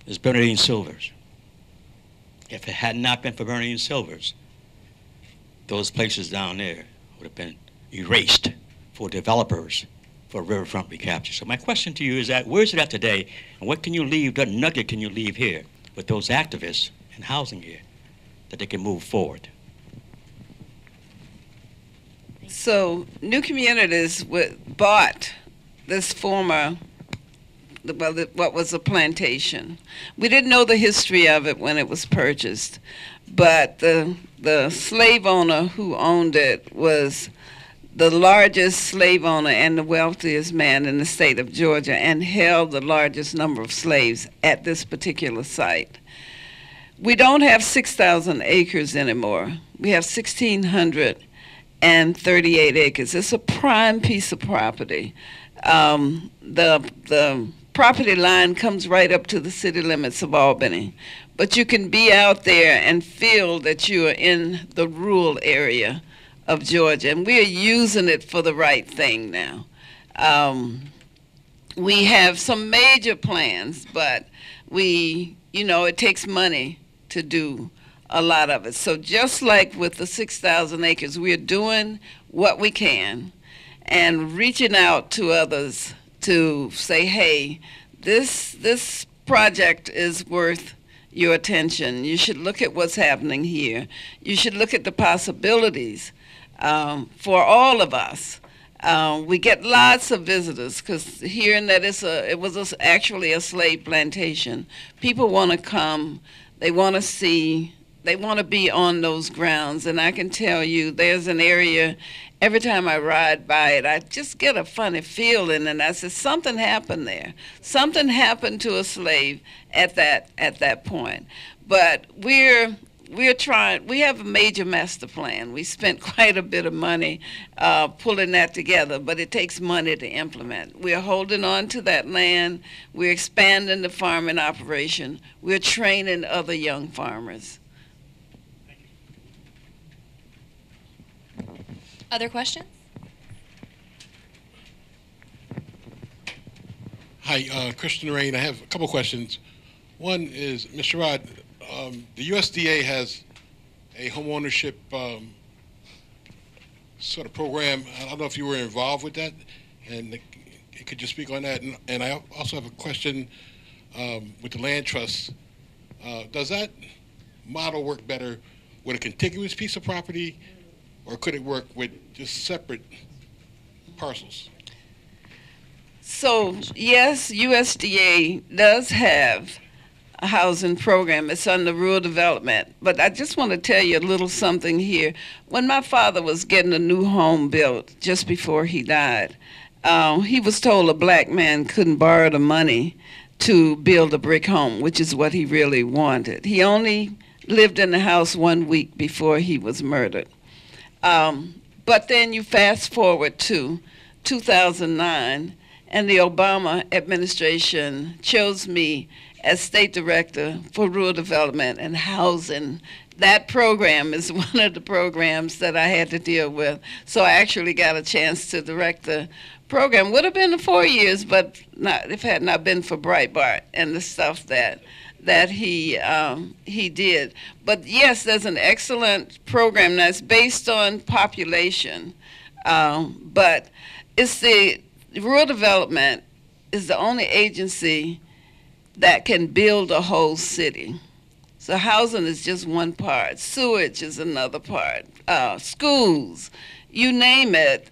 is Bernadine Silvers. If it had not been for Bernadine Silvers, those places down there would have been erased for developers for riverfront recapture. So my question to you is that where is it at today, and what can you leave, what nugget can you leave here with those activists in housing here that they can move forward?
So New Communities bought this former, what was a plantation. We didn't know the history of it when it was purchased, but the slave owner who owned it was the largest slave owner and the wealthiest man in the state of Georgia and held the largest number of slaves at this particular site. We don't have 6,000 acres anymore. We have 1,638 acres. It's a prime piece of property. The property line comes right up to the city limits of Albany, but you can be out there and feel that you are in the rural area of Georgia, and we are using it for the right thing now. We have some major plans, but it takes money to do a lot of it. So just like with the 6,000 acres, we are doing what we can and reaching out to others to say, hey, this project is worth your attention. You should look at what's happening here. You should look at the possibilities for all of us. We get lots of visitors because hearing that it was actually a slave plantation. People want to come, they want to see, they want to be on those grounds. And I can tell you there's an area, every time I ride by it, I just get a funny feeling, and I said, something happened there. Something happened to a slave at that point. But we're trying, we have a major master plan. We spent quite a bit of money pulling that together, but it takes money to implement. We're holding on to that land. We're expanding the farming operation. We're training other young farmers.
Other questions?
Hi, Christian Rain. I have a couple questions. One is, Mr. Rod, the USDA has a homeownership sort of program. I don't know if you were involved with that, and could you speak on that? And I also have a question with the land trust. Does that model work better with a contiguous piece of property, or could it work with just separate parcels?
So yes, USDA does have a housing program. It's under rural development. But I just want to tell you a little something here. When my father was getting a new home built just before he died, he was told a black man couldn't borrow the money to build a brick home, which is what he really wanted. He only lived in the house 1 week before he was murdered. But then you fast forward to 2009, and the Obama administration chose me as State Director for Rural Development and Housing. That program is one of the programs that I had to deal with. So I actually got a chance to direct the program. Would have been the 4 years, but not if it had not been for Breitbart and the stuff that he did. But yes, there's an excellent program that's based on population, but it's the Rural Development is the only agency that can build a whole city. So housing is just one part. Sewage is another part. Schools, you name it.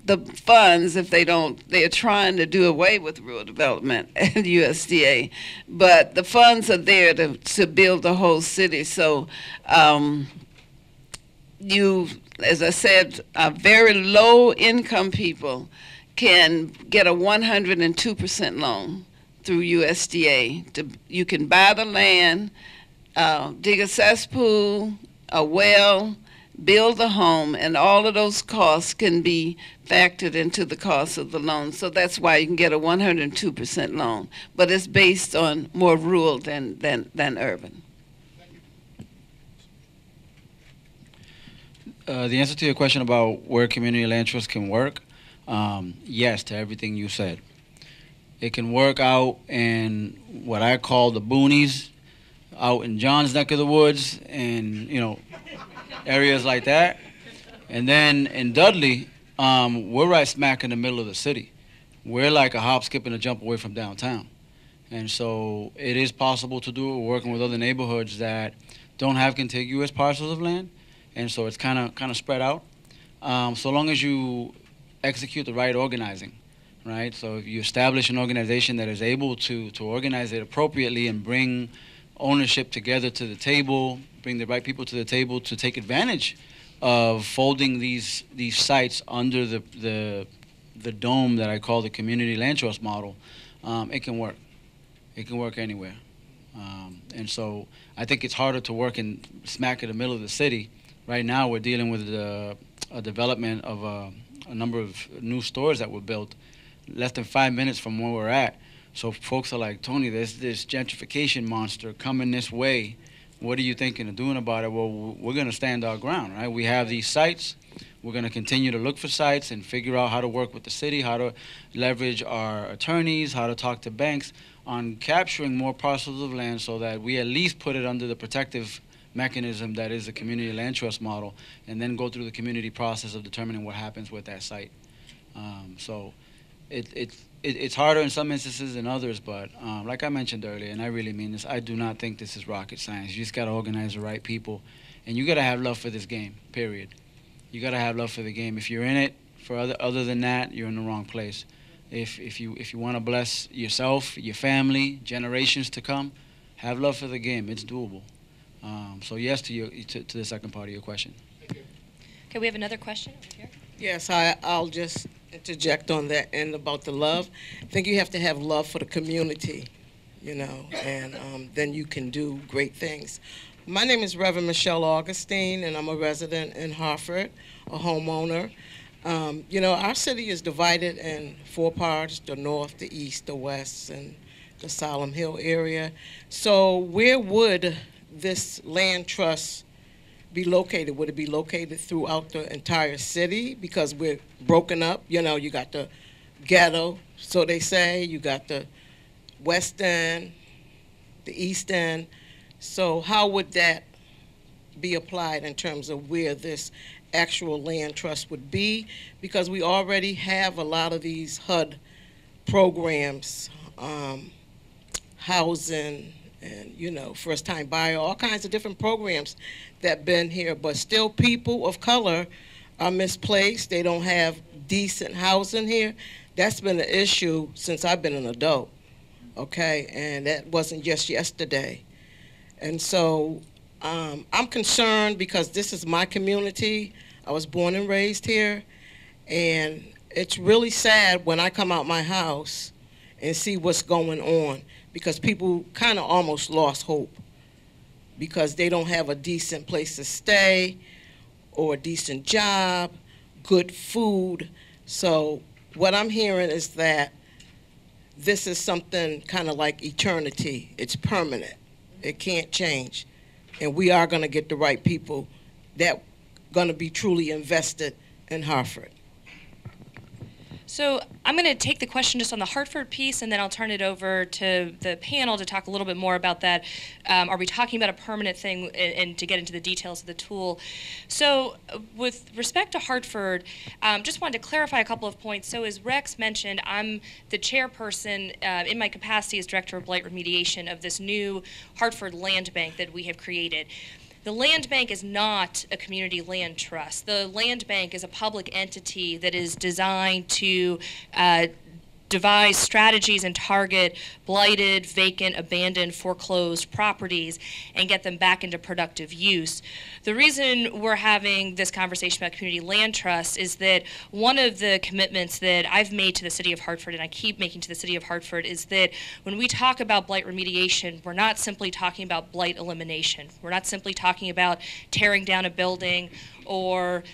The funds, if they don't, they're trying to do away with rural development and USDA, but the funds are there to build the whole city. So you, as I said, very low income people can get a 102% loan through USDA. You can buy the land, dig a cesspool, a well, build a home, and all of those costs can be factored into the cost of the loan. So that's why you can get a 102% loan, but it's based on more rural than urban.
The answer to your question about where community land trusts can work, yes to everything you said. It can work out in what I call the boonies, out in John's neck of the woods, and areas like that. And then in Dudley, we're right smack in the middle of the city. We're like a hop, skip, and a jump away from downtown. And so it is possible to do it working with other neighborhoods that don't have contiguous parcels of land. And so it's kind of spread out. So long as you execute the right organizing, right? So if you establish an organization that is able to organize it appropriately and bring ownership together to the table, bring the right people to the table to take advantage of folding these sites under the dome that I call the community land trust model, it can work. It can work anywhere. And so I think it's harder to work in smack in the middle of the city. Right now we're dealing with a development of a number of new stores that were built less than 5 minutes from where we're at. So folks are like, Tony, there's this gentrification monster coming this way. What are you thinking of doing about it? Well, we're going to stand our ground, right? We have these sites. We're going to continue to look for sites and figure out how to work with the city, how to leverage our attorneys, how to talk to banks on capturing more parcels of land so that we at least put it under the protective mechanism that is the community land trust model, and then go through the community process of determining what happens with that site. So it's harder in some instances than others, but like I mentioned earlier, and I really mean this, I do not think this is rocket science. You just got to organize the right people, and you got to have love for this game, period. You got to have love for the game. If you're in it for other than that, you're in the wrong place. If you want to bless yourself, your family, generations to come, have love for the game. It's doable. So yes to the second part of your question.
Okay, we have another question over here.
Yes, I'll just interject on that end about the love. I think you have to have love for the community, and then you can do great things. My name is Reverend Michelle Augustine, and I'm a resident in Hartford, a homeowner. Our city is divided in 4 parts: the north, the east, the west, and the Solemn Hill area. So where would this land trust be located? Would it be located throughout the entire city? Because we're broken up. You got the ghetto, so they say. You got the west end, the east end. So how would that be applied in terms of where this actual land trust would be? Because we already have a lot of these HUD programs, housing, and first time buyer, all kinds of different programs that been here, but still people of color are misplaced. They don't have decent housing here. That's been an issue since I've been an adult, okay? And that wasn't just yesterday. And so I'm concerned because this is my community. I was born and raised here, and it's really sad when I come out my house and see what's going on, because people kind of almost lost hope because they don't have a decent place to stay or a decent job, good food. So what I'm hearing is that this is something kind of like eternity. It's permanent. It can't change. And we are going to get the right people that going to be truly invested in Hartford.
So I'm going to take the question just on the Hartford piece, and then I'll turn it over to the panel to talk a little bit more about that. Are we talking about a permanent thing, and to get into the details of the tool? So with respect to Hartford, just wanted to clarify a couple of points. So as Rex mentioned, I'm the chairperson in my capacity as Director of Blight Remediation of this new Hartford Land Bank that we have created. The land bank is not a community land trust. The land bank is a public entity that is designed to devise strategies and target blighted, vacant, abandoned, foreclosed properties and get them back into productive use. The reason we're having this conversation about community land trusts is that one of the commitments that I've made to the City of Hartford, and I keep making to the City of Hartford, is that when we talk about blight remediation, we're not simply talking about blight elimination. We're not simply talking about tearing down a building or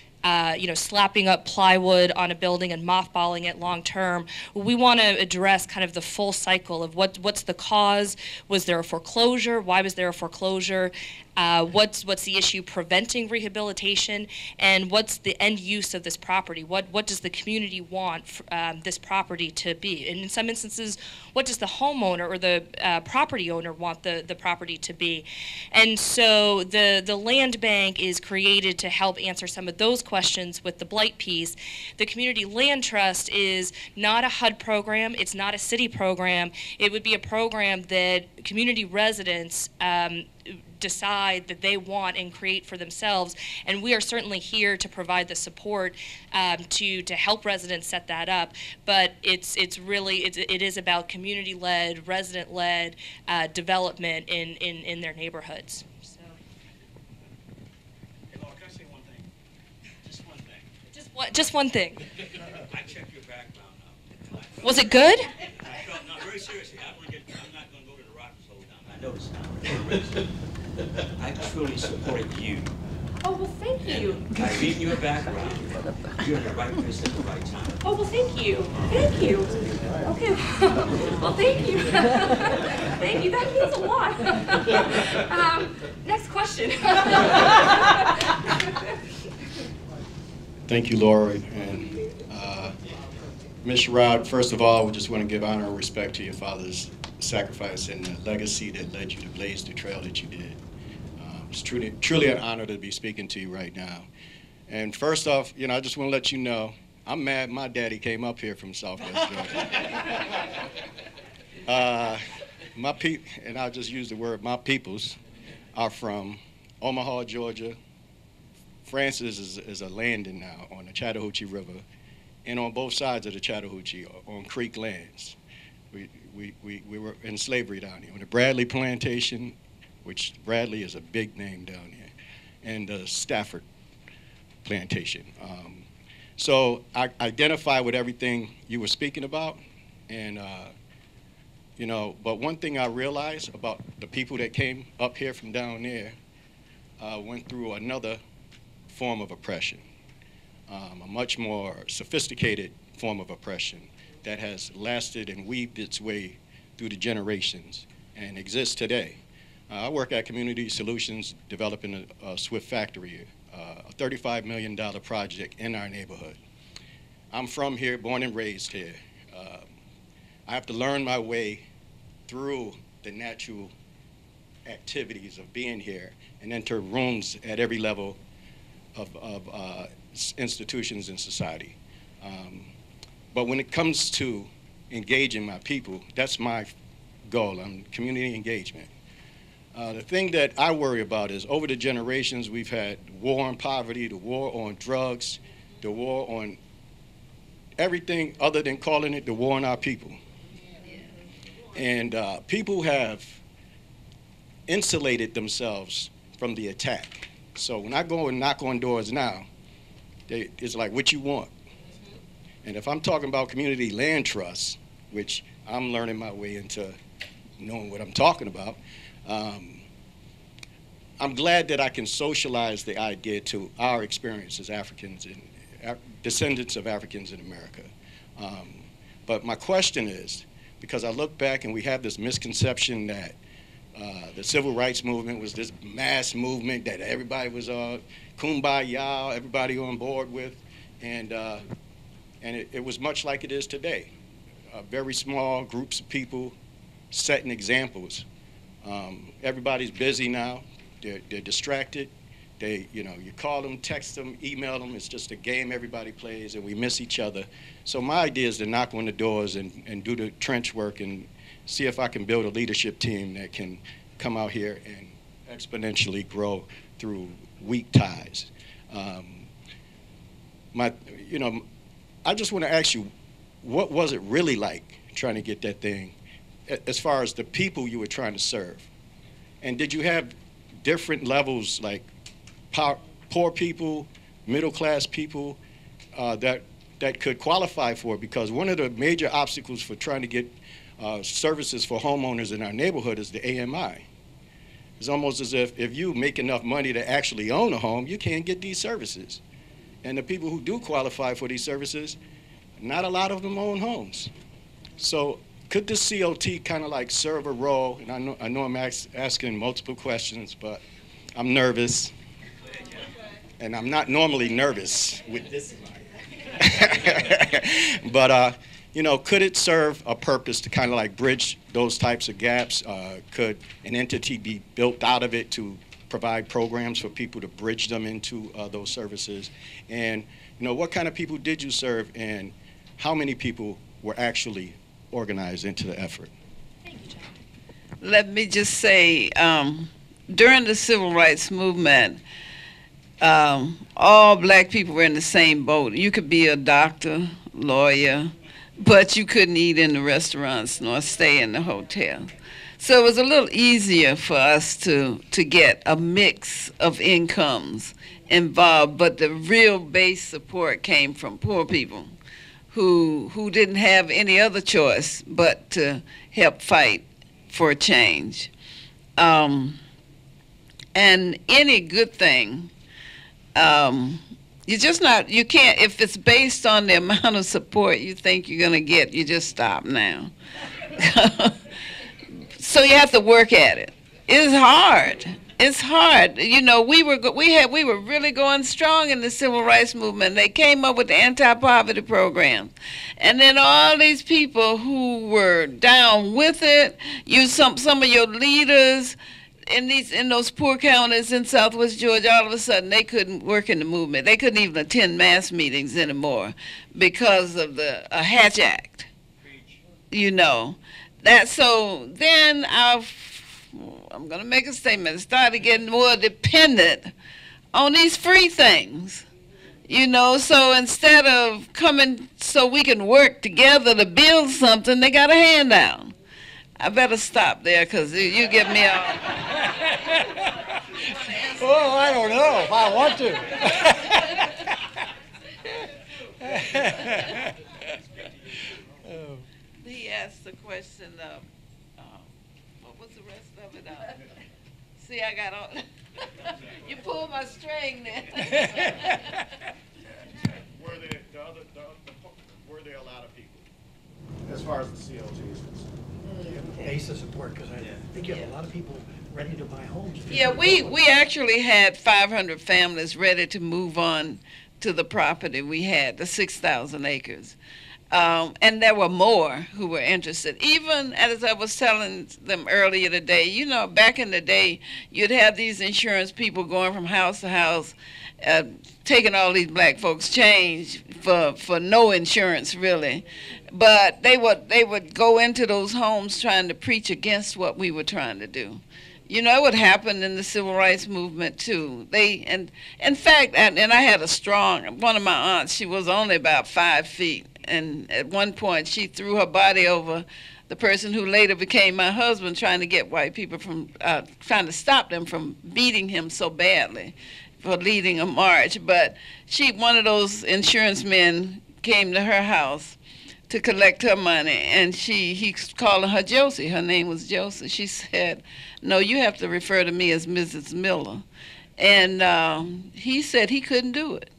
slapping up plywood on a building and mothballing it long term. We want to address kind of the full cycle of what's the cause. Was there a foreclosure? Why was there a foreclosure? What's the issue preventing rehabilitation? And what's the end use of this property? What does the community want this property to be? And in some instances, what does the homeowner or the property owner want the property to be? And so the land bank is created to help answer some of those questions with the blight piece. The Community Land Trust is not a HUD program. It's not a city program. It would be a program that community residents decide that they want and create for themselves, and we are certainly here to provide the support to help residents set that up. But it is about community-led, resident-led development in their neighborhoods. So.
Hey, Laura, can I say one thing? Just one thing.
Just one thing.
I checked your background out.
Was it good?
No, very seriously. I'm not going to go to the Rockers hold down. I noticed now. I truly supported you.
Oh, well, thank you.
I read your background. You're in the right place at the right time.
Oh, well, thank you. Thank you. Okay. Well, thank you. Thank you. That means a lot. Next question.
Thank you, Laura. And Ms. Sherrod, first of all, we just want to give honor and respect to your father's sacrifice and the legacy that led you to blaze the trail that you did. It's truly an honor to be speaking to you right now. And first off, I just want to let you know, I'm mad my daddy came up here from Southwest Georgia. And I'll just use the word, my peoples are from Omaha, Georgia. Francis is a landing now on the Chattahoochee River, and on both sides of the Chattahoochee, on creek lands. We were in slavery down here. On the Bradley Plantation, which Bradley is a big name down here, and the Stafford Plantation. So I identify with everything you were speaking about, and but one thing I realized about the people that came up here from down there went through another form of oppression, a much more sophisticated form of oppression that has lasted and weaved its way through the generations and exists today. I work at Community Solutions, developing a Swift factory, a $35 million project in our neighborhood. I'm from here, born and raised here. I have to learn my way through the natural activities of being here and enter rooms at every level of institutions in society. But when it comes to engaging my people, that's my goal, community engagement. The thing that I worry about is over the generations, we've had war on poverty, the war on drugs, the war on everything other than calling it the war on our people. And people have insulated themselves from the attack. So when I go and knock on doors now, it's like, what you want? And if I'm talking about community land trusts, which I'm learning my way into knowing what I'm talking about, I'm glad that I can socialize the idea to our experience as Africans and descendants of Africans in America. But my question is, because I look back and we have this misconception that the civil rights movement was this mass movement that everybody was kumbaya, everybody on board with, and it was much like it is today. Very small groups of people setting examples. Everybody's busy now. They're distracted. You call them, text them, email them. It's just a game everybody plays, and we miss each other. So my idea is to knock on the doors and do the trench work and see if I can build a leadership team that can come out here and exponentially grow through weak ties. I just want to ask you, what was it really like trying to get that thing, as far as the people you were trying to serve? And did you have different levels, like poor people, middle-class people, that could qualify for it? Because one of the major obstacles for trying to get services for homeowners in our neighborhood is the AMI. It's almost as if you make enough money to actually own a home, you can't get these services. And the people who do qualify for these services, not a lot of them own homes. So could this CLT kind of like serve a role? And I know I'm asking multiple questions, but I'm nervous. And I'm not normally nervous with this. But could it serve a purpose to kind of like bridge those types of gaps? Could an entity be built out of it to provide programs for people to bridge them into those services? And what kind of people did you serve, and how many people were actually organized into the effort?
Thank you, John. Let me just say, during the civil rights movement, all black people were in the same boat. You could be a doctor, lawyer, but you couldn't eat in the restaurants nor stay in the hotel. So it was a little easier for us to get a mix of incomes involved, but the real base support came from poor people who didn't have any other choice but to help fight for change. And any good thing, you can't, if it's based on the amount of support you think you're gonna get, you just stop now. So you have to work at it. It's hard. It's hard. We were really going strong in the civil rights movement. They came up with the anti-poverty program. And then all these people who were down with it, some of your leaders in those poor counties in Southwest Georgia, all of a sudden they couldn't work in the movement. They couldn't even attend mass meetings anymore because of the Hatch Act. So then I'm going to make a statement. It started getting more dependent on these free things. So instead of coming so we can work together to build something, they got a handout. I better stop there because you get me off.
Oh, I don't know if I want to.
He asked the question of, what was the rest of it? See, I got all, you pulled my string there.
Were there a lot of people, as far as the CLT is concerned?
Base of support, because I think you have a lot of people ready to buy homes.
Yeah, we actually had 500 families ready to move on to the property we had, the 6,000 acres. And there were more who were interested. Even as I was telling them earlier today, back in the day, you'd have these insurance people going from house to house, taking all these black folks' change for no insurance, really. But they would go into those homes trying to preach against what we were trying to do. It would happen in the civil rights movement too. And in fact, and I had one of my aunts, she was only about 5 feet. And at one point, she threw her body over the person who later became my husband, trying to get white people trying to stop them from beating him so badly for leading a march. But one of those insurance men came to her house to collect her money, and he's calling her Josie. Her name was Josie. She said, "No, you have to refer to me as Mrs. Miller." And he said he couldn't do it.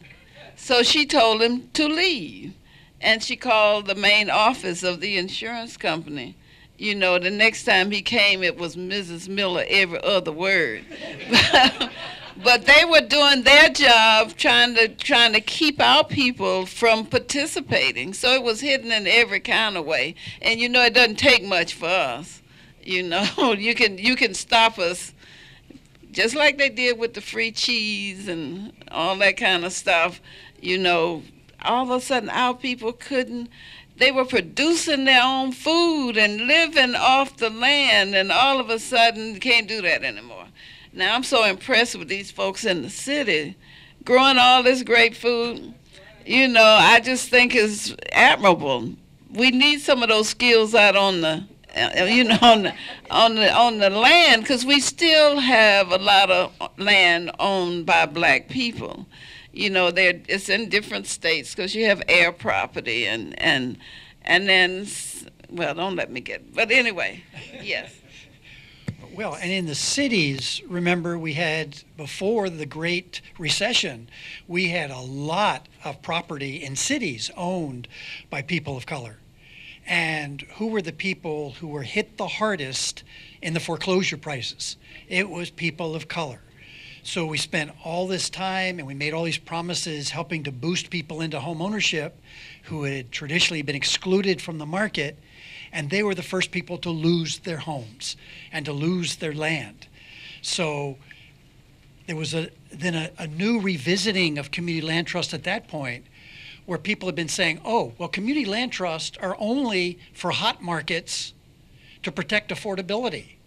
So she told him to leave. And she called the main office of the insurance company. You know, the next time he came, it was Mrs. Miller every other word. But they were doing their job, trying to keep our people from participating. So it was hidden in every kind of way. And you know, it doesn't take much for us. You know, you can stop us, just like they did with the free cheese and all that kind of stuff. You know, all of a sudden our people couldn't. They were producing their own food and living off the land, and all of a sudden you can't do that anymore. Now I'm so impressed with these folks in the city growing all this great food. You know, I just think it's admirable. We need some of those skills out on the, you know, on the land, because we still have a lot of land owned by black people. You know, it's in different states because you have air property and then, well, don't let me get, but anyway, yes.
Well, and in the cities, remember we had, before the Great Recession, we had a lot of property in cities owned by people of color. And who were the people who were hit the hardest in the foreclosure prices? It was people of color. So we spent all this time and we made all these promises helping to boost people into home ownership who had traditionally been excluded from the market, and they were the first people to lose their homes and to lose their land. So there was then a new revisiting of community land trust at that point, where people had been saying, oh, well, community land trusts are only for hot markets to protect affordability.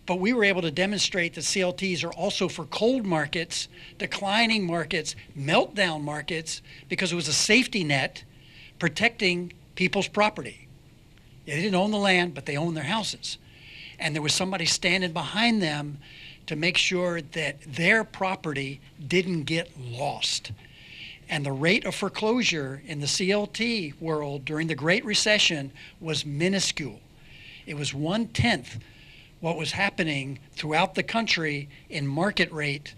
But we were able to demonstrate that CLTs are also for cold markets, declining markets, meltdown markets, because it was a safety net protecting people's property. Yeah, they didn't own the land, but they owned their houses. And there was somebody standing behind them to make sure that their property didn't get lost. And the rate of foreclosure in the CLT world during the Great Recession was minuscule. It was 1/10 what was happening throughout the country in market rate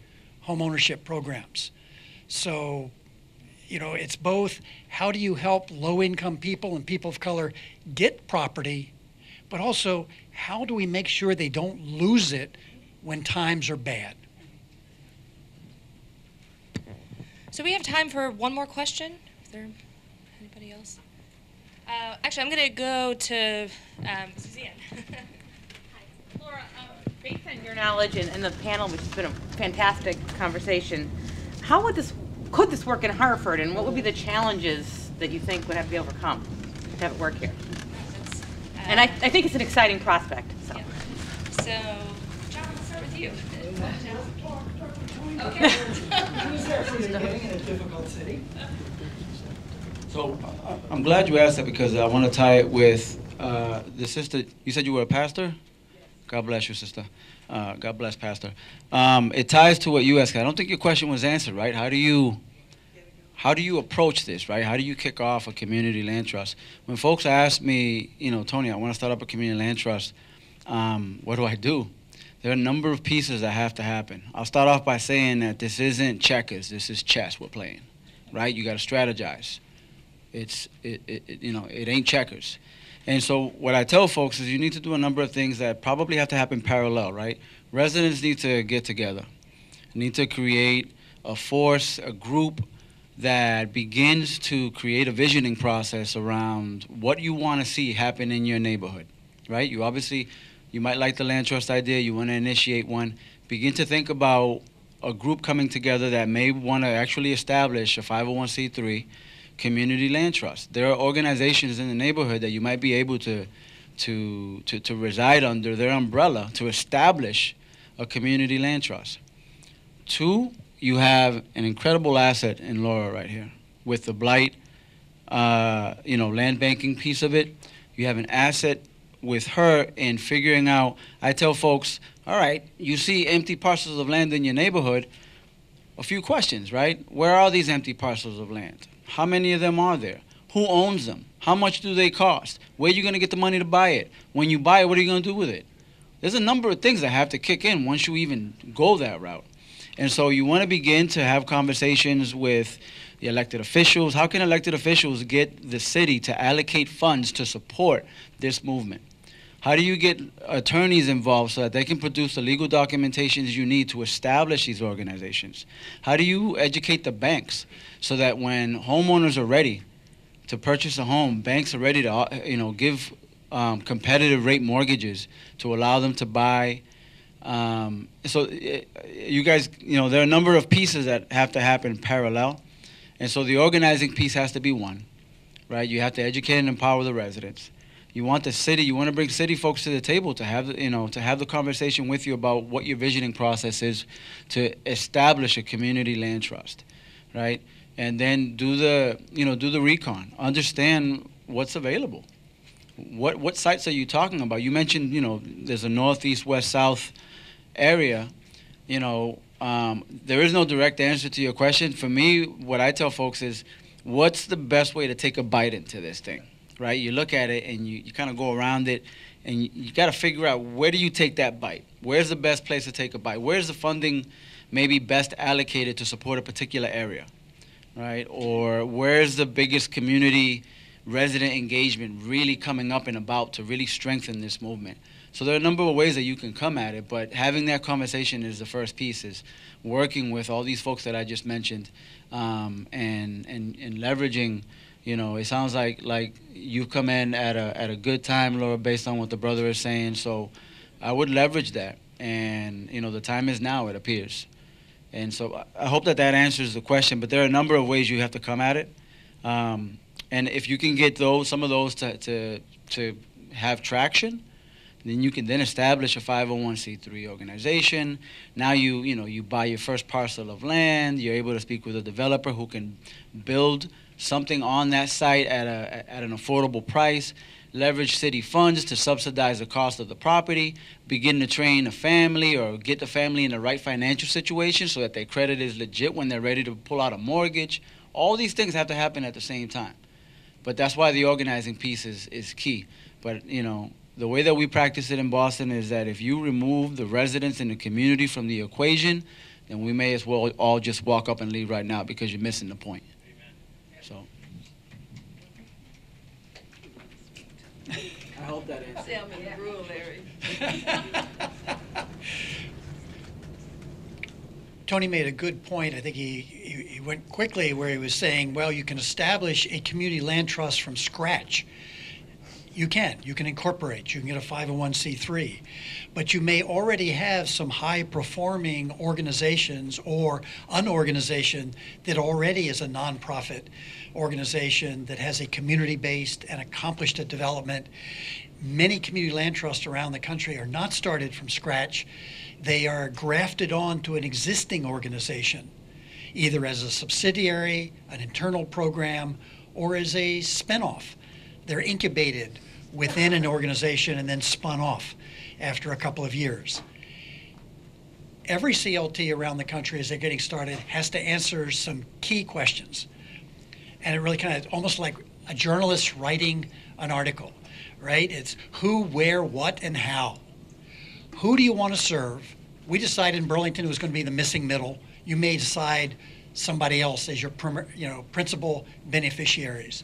homeownership programs. So, you know, it's both how do you help low-income people and people of color get property, but also how do we make sure they don't lose it when times are bad?
So we have time for one more question. Is there anybody else? Actually, I'm going to go to Suzanne.
Laura, based on your knowledge and the panel, which has been a fantastic conversation, how could this work in Hartford, and what would be the challenges that you think would have to be overcome to have it work here? And I think it's an exciting prospect. So,
yeah. So John, let's start with you. Okay.
In a difficult city.
So I'm glad you asked that, because I want to tie it with the sister. You said you were a pastor? God bless you, sister. God bless, Pastor. It ties to what you asked. I don't think your question was answered, right? How do you approach this, right? How do you kick off a community land trust? When folks ask me, you know, Tony, I want to start up a community land trust, what do I do? There are a number of pieces that have to happen. I'll start off by saying that this isn't checkers. This is chess we're playing, right? You got to strategize. It ain't checkers. And so what I tell folks is you need to do a number of things that probably have to happen parallel, right? Residents need to get together, need to create a force, a group that begins to create a visioning process around what you want to see happen in your neighborhood, right? You might like the land trust idea, you want to initiate one. Begin to think about a group coming together that may want to actually establish a 501c3 community land trust. There are organizations in the neighborhood that you might be able to reside under their umbrella to establish a community land trust. Two, you have an incredible asset in Laura right here with the Blight, land banking piece of it. You have an asset with her in figuring out. I tell folks, all right, you see empty parcels of land in your neighborhood. A few questions, right? Where are these empty parcels of land? How many of them are there? Who owns them? How much do they cost? Where are you going to get the money to buy it? When you buy it, what are you going to do with it? There's a number of things that have to kick in once you even go that route. And so you want to begin to have conversations with the elected officials. How can elected officials get the city to allocate funds to support this movement? How do you get attorneys involved so that they can produce the legal documentations you need to establish these organizations? How do you educate the banks so that when homeowners are ready to purchase a home, banks are ready to give competitive rate mortgages to allow them to buy? You guys, there are a number of pieces that have to happen parallel. And so the organizing piece has to be one, right? You have to educate and empower the residents. You want to bring city folks to the table to have the conversation with you about what your visioning process is to establish a community land trust, right? And then do the recon, understand what's available. What sites are you talking about? You mentioned, there's a northeast, west, south area. There is no direct answer to your question. For me, what I tell folks is, what's the best way to take a bite into this thing, right? You look at it and you kind of go around it, and you got to figure out, where do you take that bite? Where's the best place to take a bite? Where's the funding maybe best allocated to support a particular area, right? Or where's the biggest community resident engagement really coming up and about to really strengthen this movement? So there are a number of ways that you can come at it, but having that conversation is the first piece, is working with all these folks that I just mentioned, and leveraging. It sounds like you've come in at a good time, Laura, based on what the brother is saying. So I would leverage that, and the time is now, it appears. And so I hope that answers the question. But there are a number of ways you have to come at it, and if you can get some of those to have traction, then you can establish a 501c3 organization. Now you buy your first parcel of land. You're able to speak with a developer who can build something on that site at an affordable price, leverage city funds to subsidize the cost of the property, begin to train a family or get the family in the right financial situation so that their credit is legit when they're ready to pull out a mortgage. All these things have to happen at the same time. But that's why the organizing piece is key. But, the way that we practice it in Boston is that if you remove the residents in the community from the equation, then we may as well all just walk up and leave right now, because you're missing the point. So. I hope that answers.
See, I'm in the rural area.
Tony made a good point. I think he went quickly where he was saying, well, you can establish a community land trust from scratch. You can incorporate, you can get a 501c3, but you may already have some high-performing organizations or an organization that already is a nonprofit organization that has a community-based and accomplished at development. Many community land trusts around the country are not started from scratch. They are grafted onto an existing organization, either as a subsidiary, an internal program, or as a spinoff. They're incubated within an organization and then spun off after a couple of years. Every CLT around the country, as they're getting started, has to answer some key questions. And it really kind of almost like a journalist writing an article, right? It's who, where, what, and how. Who do you want to serve? We decided in Burlington it was going to be the missing middle. You may decide somebody else as your principal beneficiaries.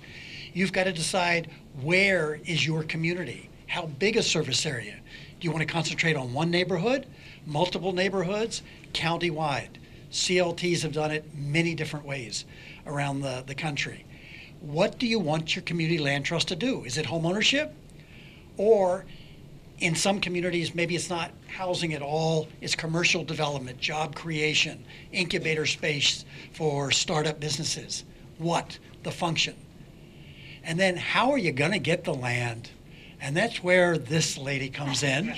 You've got to decide, where is your community? How big a service area? Do you want to concentrate on one neighborhood, multiple neighborhoods, county-wide? CLTs have done it many different ways around the country. What do you want your community land trust to do? Is it home ownership? Or in some communities, maybe it's not housing at all, it's commercial development, job creation, incubator space for startup businesses. What? The function. And then how are you going to get the land? And that's where this lady comes in.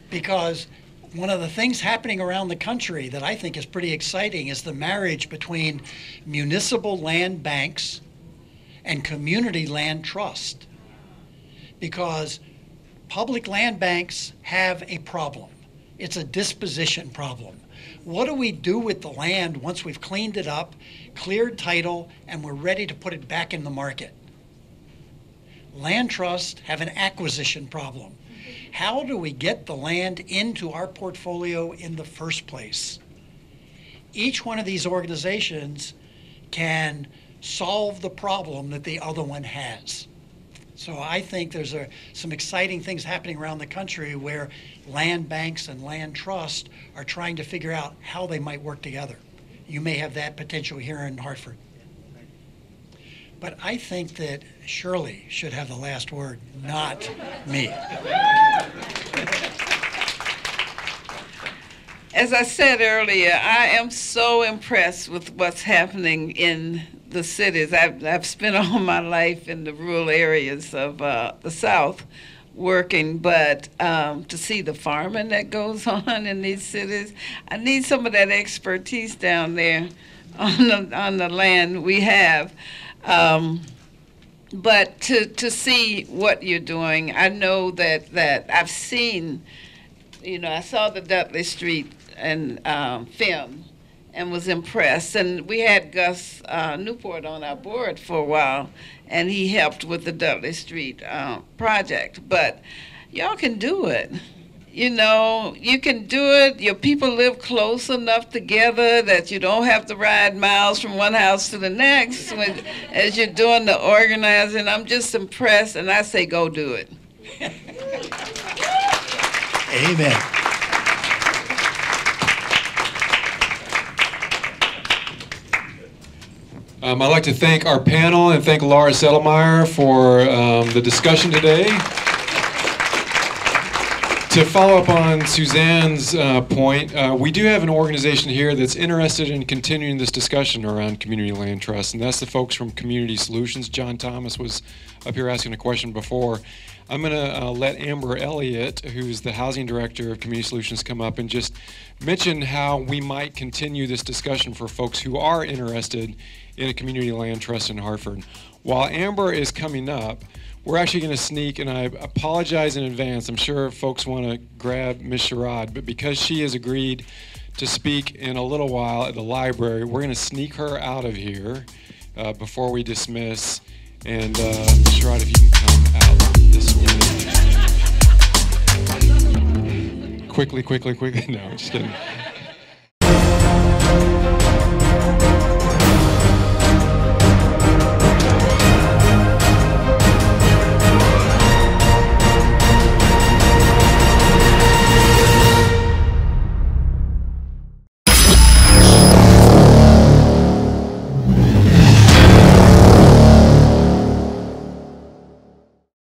Because one of the things happening around the country that I think is pretty exciting is the marriage between municipal land banks and community land trust. Because public land banks have a problem. It's a disposition problem. What do we do with the land once we've cleaned it up, cleared title, and we're ready to put it back in the market? Land trusts have an acquisition problem. How do we get the land into our portfolio in the first place? Each one of these organizations can solve the problem that the other one has. So I think there's some exciting things happening around the country where land banks and land trusts are trying to figure out how they might work together. You may have that potential here in Hartford. But I think that Shirley should have the last word, not me.
As I said earlier, I am so impressed with what's happening in the cities. I've spent all my life in the rural areas of the South working, but to see the farming that goes on in these cities, I need some of that expertise down there on the land we have. But to see what you're doing, I know that I've seen, I saw the Dudley Street and film and was impressed. And we had Gus Newport on our board for a while, and he helped with the Dudley Street project. But y'all can do it. You can do it. Your people live close enough together that you don't have to ride miles from one house to the next as you're doing the organizing. I'm just impressed, and I say go do it.
Amen.
I'd like to thank our panel and thank Laura Settlemyer for the discussion today. To follow up on Suzanne's point, we do have an organization here that's interested in continuing this discussion around community land trusts, and that's the folks from Community Solutions. John Thomas was up here asking a question before. I'm going to let Amber Elliott, who's the housing director of Community Solutions, come up and just mention how we might continue this discussion for folks who are interested in a community land trust in Hartford. While Amber is coming up, we're actually going to sneak, and I apologize in advance. I'm sure folks want to grab Ms. Sherrod, but because she has agreed to speak in a little while at the library, we're going to sneak her out of here before we dismiss. And Ms. Sherrod, if you can come out this way. Quickly. No, just kidding.